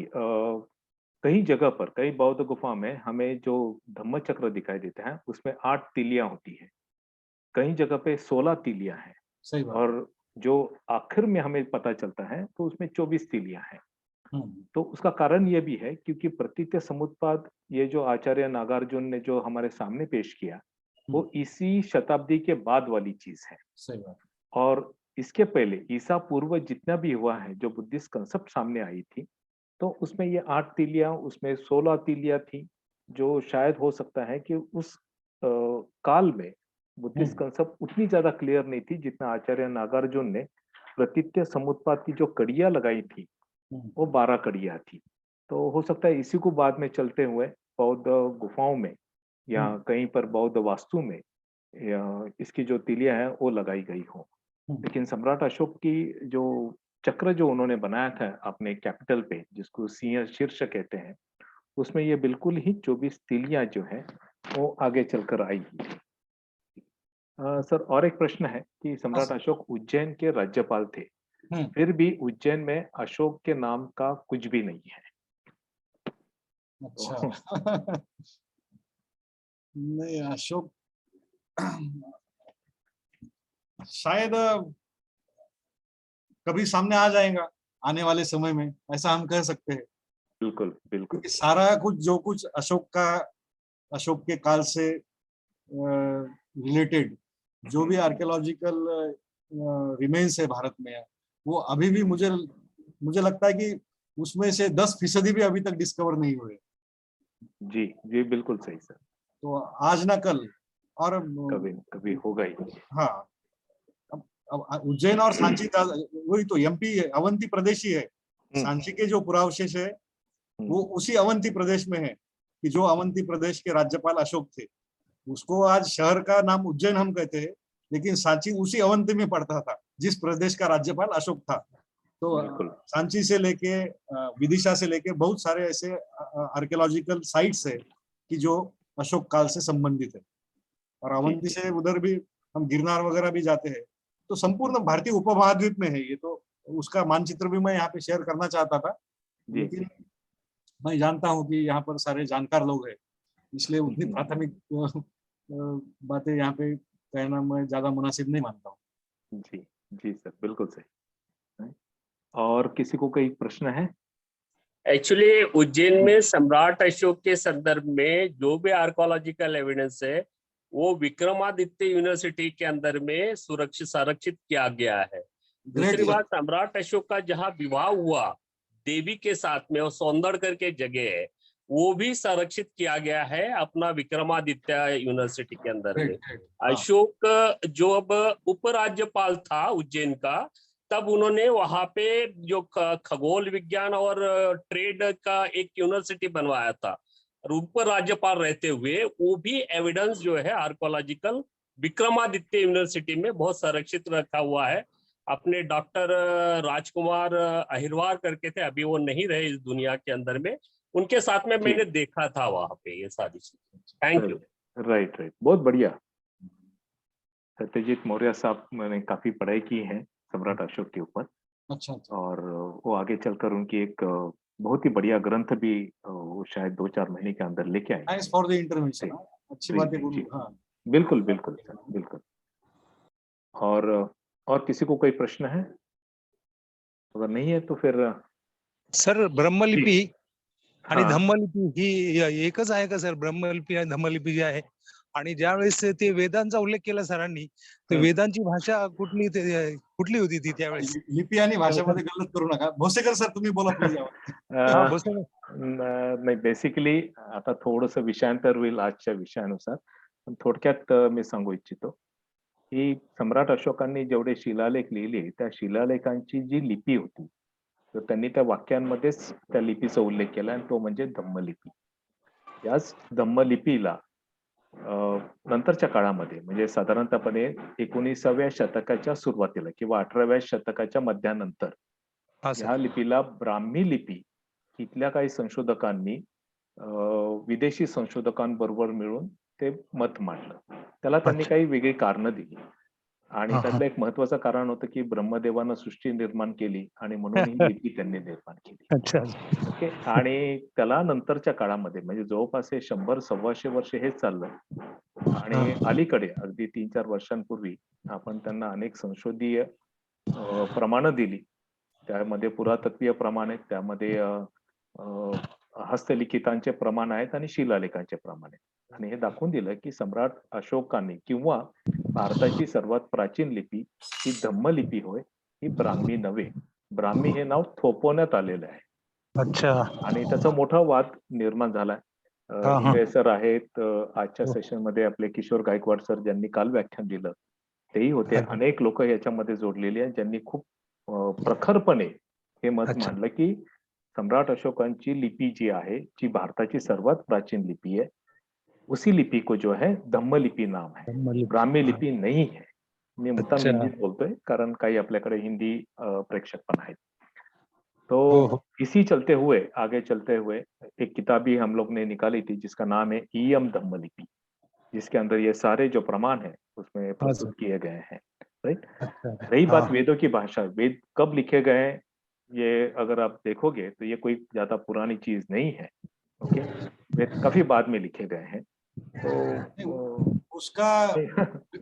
कई जगह पर, कई बौद्ध गुफा में हमें जो धम्म चक्र दिखाई देता है उसमें 8 तीलियां होती है, कई जगह पे 16 तीलियां हैं, सही बात, और जो आखिर में हमें पता चलता है तो उसमें 24 तीलियां हैं। तो उसका कारण ये भी है क्योंकि प्रतीत्य समुत्पाद ये जो आचार्य नागार्जुन ने जो हमारे सामने पेश किया, वो इसी शताब्दी के बाद वाली चीज है। सही बात, और इसके पहले ईसा पूर्व जितना भी हुआ है, जो बुद्धिस्ट कंसेप्ट सामने आई थी, तो उसमें ये 8 तीलियां, उसमें 16 तीलियां थी, जो शायद हो सकता है कि उस काल में बुद्धिस्ट कंसेप्ट उतनी ज्यादा क्लियर नहीं थी जितना आचार्य नागार्जुन ने प्रतीत्य समुत्पाद की जो कड़ियां लगाई थी वो 12 कड़ियां थी। तो हो सकता है इसी को बाद में चलते हुए बौद्ध गुफाओं में या कहीं पर बौद्ध वास्तु में या इसकी जो तीलियां हैं वो लगाई गई हो। लेकिन सम्राट अशोक की जो चक्र जो उन्होंने बनाया था अपने कैपिटल पे, जिसको सिंह शीर्ष कहते हैं, उसमें ये बिल्कुल ही 24 तीलियां जो है वो आगे चलकर आई हुई थी। सर और एक प्रश्न है कि सम्राट अशोक उज्जैन के राज्यपाल थे, फिर भी उज्जैन में अशोक के नाम का कुछ भी नहीं है। अच्छा नहीं, अशोक शायद कभी सामने आ जाएगा आने वाले समय में, ऐसा हम कह सकते हैं। बिल्कुल बिल्कुल, क्योंकि सारा कुछ जो कुछ अशोक के काल से रिलेटेड जो भी आर्कियोलॉजिकल रिमेन्स है भारत में, वो अभी भी मुझे लगता है कि उसमें से 10% भी अभी तक डिस्कवर नहीं हुए। जी जी, बिल्कुल सही सर। तो आज ना कल, और कभी कभी होगा ही। हाँ, अब उज्जैन और सांची वही तो एमपी है, अवंती प्रदेश ही है। सांची के जो पुरावशेष है वो उसी अवंती प्रदेश में है, कि जो अवंती प्रदेश के राज्यपाल अशोक थे, उसको आज शहर का नाम उज्जैन हम कहते हैं, लेकिन सांची उसी अवंती में पड़ता था जिस प्रदेश का राज्यपाल अशोक था। तो बिल्कुल। सांची से लेके विदिशा से लेके बहुत सारे ऐसे आर्कियोलॉजिकल साइट्स है कि जो अशोक काल से संबंधित है। और अवंती से उधर भी हम गिरनार वगैरह भी जाते हैं, तो संपूर्ण भारतीय उपमहाद्वीप में है ये। तो उसका मानचित्र भी मैं यहाँ पे शेयर करना चाहता था, लेकिन मैं जानता हूँ कि यहाँ पर सारे जानकार लोग हैं, इसलिए उतनी प्राथमिक बातें यहाँ पे कहना मैं ज्यादा मुनासिब नहीं मानता हूँ। जी जी सर, बिल्कुल सही। और किसी को कोई प्रश्न है? एक्चुअली उज्जैन में सम्राट अशोक के संदर्भ में जो भी आर्कोलॉजिकल एविडेंस है वो विक्रमादित्य यूनिवर्सिटी के अंदर में सुरक्षित संरक्षित किया गया है। दूसरी बात, सम्राट अशोक का जहाँ विवाह हुआ देवी के साथ में, और सौंदरगढ़ के जगह है, वो भी संरक्षित किया गया है अपना विक्रमादित्य यूनिवर्सिटी के अंदर में। अशोक जो अब उपराज्यपाल था उज्जैन का, तब उन्होंने वहां पे जो खगोल विज्ञान और ट्रेड का एक यूनिवर्सिटी बनवाया था, और उप राज्यपाल रहते हुए वो भी एविडेंस जो है आर्कोलॉजिकल विक्रमादित्य यूनिवर्सिटी में बहुत संरक्षित रखा हुआ है। अपने डॉक्टर राजकुमार अहिरवार करके थे, अभी वो नहीं रहे इस दुनिया के अंदर में, उनके साथ में मैंने देखा था वहां पे ये सारी चीजें। Thank you. राइट, बहुत बढ़िया। सत्यजीत मौर्य साहब मैंने काफी पढ़ाई की है सम्राट अशोक के ऊपर। अच्छा। और वो आगे चलकर उनकी एक बहुत ही बढ़िया ग्रंथ भी वो शायद 2-4 महीने के अंदर लेके आए। Thanks for the intervention. अच्छी बात है गुरु। हाँ, बिल्कुल बिल्कुल सर, बिल्कुल। और किसी को कोई प्रश्न है? अगर नहीं है तो फिर सर ब्रह्मलिपी आणि हाँ। धम्मलिपी ही एकच आहे का सर? ब्रह्मलिपी आणि धम्मलिपी जी आहे, आणि ज्यावेळेस ते वेदांचा उल्लेख केला सरांनी, तर वेदांची भाषा कुठली होती ती त्यावेळेस? लिपी आणि भाषेमध्ये गल्लत करू नका. भोसेकर सर तुम्ही बोला प्लीज. नाही, बेसिकली आता थोडंसं विषयांतर होईल आजच्या विषयानुसार, पण थोडक्यात मी सांगू इच्छितो की सम्राट अशोकांनी जेवढे शिलालेख लिहिले, त्या शिलालेखांची जी लिपी होती, तर त्यांनी त्या वाक्यांमध्येच त्या लिपीचा उल्लेख केला, आणि तो म्हणजे धम्मलिपी. याच धम्मलिपीला नंतरच्या काळामध्ये, म्हणजे साधारणतःपणे 19व्या शतकाच्या सुरुवातीला किंवा 18व्या शतकाच्या मध्यानंतर ह्या लिपीला ब्राह्मी लिपी इथल्या काही संशोधकांनी विदेशी संशोधकांबरोबर मिळून ते मत मांडलं. त्याला त्यांनी काही वेगळी कारणं दिली, आणि त्यातलं एक महत्वाचं कारण होतं की ब्रह्मदेवानं सृष्टी निर्माण केली आणि म्हणून ही लिपी त्यांनी निर्माण केली. ओके. आणि त्याला नंतरच्या काळामध्ये म्हणजे जवळपास हे 100-125 वर्ष हेच चाललं, आणि अलीकडे अगदी 3-4 वर्षांपूर्वी आपण त्यांना अनेक संशोधीय प्रमाणं दिली. त्यामध्ये पुरातत्वीय प्रमाण आहेत, त्यामध्ये हस्तलिखितांचे प्रमाण आहेत आणि शिलालेखांचे प्रमाण आहेत, आणि हे दाखवून दिलं की सम्राट अशोकांनी किंवा भारताची सर्वात प्राचीन लिपी ही धम्मलिपी होय, ही ब्राह्मी नव्हे. ब्राह्मी हे नाव थोपवण्यात आलेलं आहे. अच्छा. आणि त्याचा मोठा वाद निर्माण झालाय. इंगळे सर आहेत आजच्या सेशन मध्ये, आपले किशोर गायकवाड सर ज्यांनी काल व्याख्यान दिलं तेही होते. अनेक लोक याच्यामध्ये जोडलेली आहेत ज्यांनी खूप प्रखरपणे हे मत मांडलं की सम्राट अशोकांची लिपी जी आहे, जी भारताची सर्वात प्राचीन लिपी है, उसी लिपि को जो है धम्मलिपि नाम है, ब्राह्मी लिपि नहीं है. मी मुद्दाम हिंदीत बोलतोय कारण काही आपल्याकडे हिंदी प्रेक्षक पण आहेत. तो इसी चलते हुए आगे चलते हुए एक किताब भी हम लोग ने निकाली थी जिसका नाम है ईयम धम्मलिपि, जिसके अंदर ये सारे जो प्रमाण है उसमें प्रस्तुत किए गए हैं. राइट. रही बात वेदों की भाषा, वेद कब लिखे गए हैं, ये अगर आप देखोगे तो ये कोई ज्यादा पुरानी चीज नहीं है. ओके. वेद काफी बाद में लिखे गए हैं. तो उसका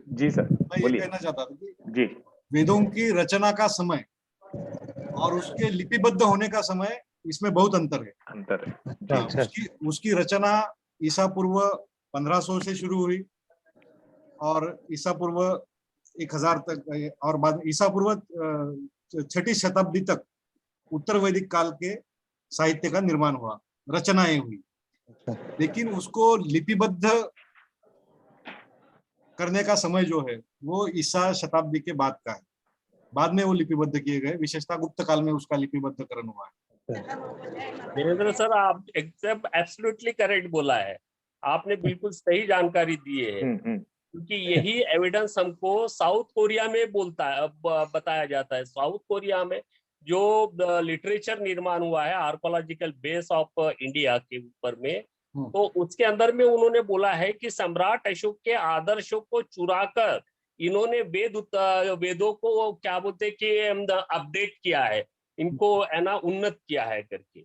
जी सर मैं ये बोलिए. कहना चाहता था कि जी. वेदों की रचना का समय और उसके लिपिबद्ध होने का समय, इसमें बहुत अंतर है. अंतर है. उसकी रचना ईसा पूर्व 1500 से शुरू हुई और ईसा पूर्व 1000 तक, और बाद ईसा पूर्व 6ठी शताब्दी तक उत्तर वैदिक काल के साहित्य का निर्माण हुआ, रचनाएं हुई. लेकिन उसको लिपिबद्ध करने का समय जो है वो ईसा शताब्दी के बाद का है. बाद में वो लिपिबद्ध किए गए, विशेषतः गुप्त काल में उसका लिपिबद्धकरण हुआ है. देवेंद्र सर, आप एकदम एब्सोल्युटली करेक्ट बोला है, आपने बिल्कुल सही जानकारी दी है, क्योंकि यही एविडेंस हमको साउथ कोरिया में बताया जाता है। साउथ कोरिया में जो लिटरेचर निर्माण हुआ है आर्कोलॉजिकल बेस ऑफ इंडिया के ऊपर में, तो उसके अंदर में उन्होंने बोला है कि सम्राट अशोक के आदर्शों को चुराकर इन्होंने वेदों को क्या बोलते कि अपडेट किया है, इनको है ना उन्नत किया है करके।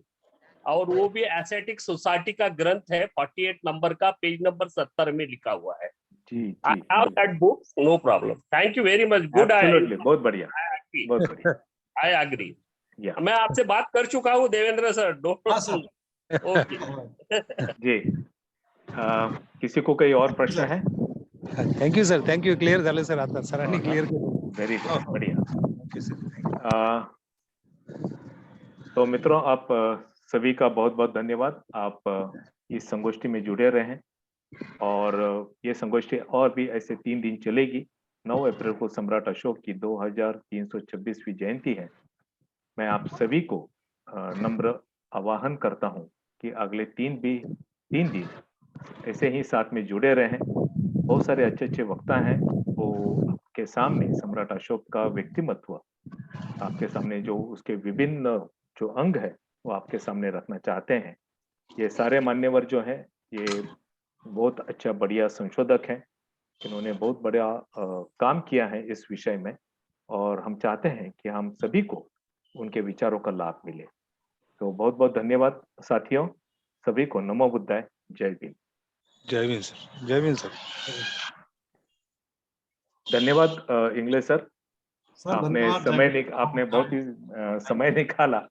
और वो भी एस्थेटिक सोसाइटी का ग्रंथ है, 48 नंबर का, पेज नंबर 70 में लिखा हुआ है। जी I जी have that book, no problem. Thank you very much. Good. Absolutely, बहुत बढ़िया, बहुत बढ़िया। I agree. या मैं आपसे बात कर चुका हूँ देवेंद्र सर, डोंट हाँ सर। ओके। जी, किसी को कोई और प्रश्न है? Thank you sir, thank you. क्लिअर झालं सर आता. सरांनी क्लिअर केलं. वेरी गुड, बढ़िया। Thank you sir. तो मित्रों, आप सभी का बहुत बहुत धन्यवाद। आप इस संगोष्ठी में जुड़े रहे हैं और ये संगोष्ठी और भी ऐसे 3 दिन चलेगी। 9 अप्रैल को सम्राट अशोक की 2326वीं जयंती है। मैं आप सभी को नम्र आह्वान करता हूं कि अगले 3 दिन ऐसे ही साथ में जुड़े रहें। बहुत सारे अच्छे वक्ता हैं, वो आपके सामने सम्राट अशोक का व्यक्तिमत्व आपके सामने, जो उसके विभिन्न जो अंग है वो आपके सामने रखना चाहते हैं। ये सारे मान्यवर जो हैं, ये बहुत अच्छा बढ़िया संशोधक हैं, इन्होंने बहुत बड़ा काम किया है इस विषय में, और हम चाहते हैं कि हम सभी को उनके विचारों का लाभ मिले। तो बहुत बहुत धन्यवाद साथियों, सभी को नमो बुद्धाय, जय भीम। जय भीम सर. जय भीम सर. धन्यवाद इंग्लिश सर, सर आपने धन्यवाद। आपने बहुत ही समय निकाला,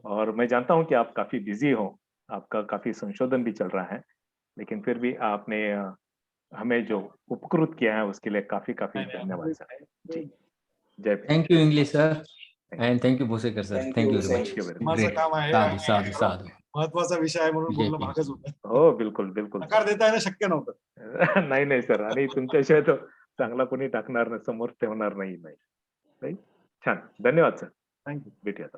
और मैं जानता हूं कि आप काफी बिजी हो, आपका काफी संशोधन भी चल रहा है, लेकिन फिर भी आपने हमें जो उपकृत किया है उसके लिए काफी धन्यवाद सर। जी, जय Bhim. Thank you, English sir, and thank you, Bhosekar sir. Thank you very much. Thank you very much. माझं Great. काम आहे, साधू साधू साधू. महत्वाचा विषय आहे म्हणून जय बोलणं भीम. भागच होतं. हो, बिलकुल बिलकुल नकार देता येणं शक्य नव्हतं. नाही सर, आणि तुमच्याशिवाय तो चांगला कोणी टाकणार समोर ठेवणार नाही. छान, धन्यवाद सर. थँक्यू. भेटूयात.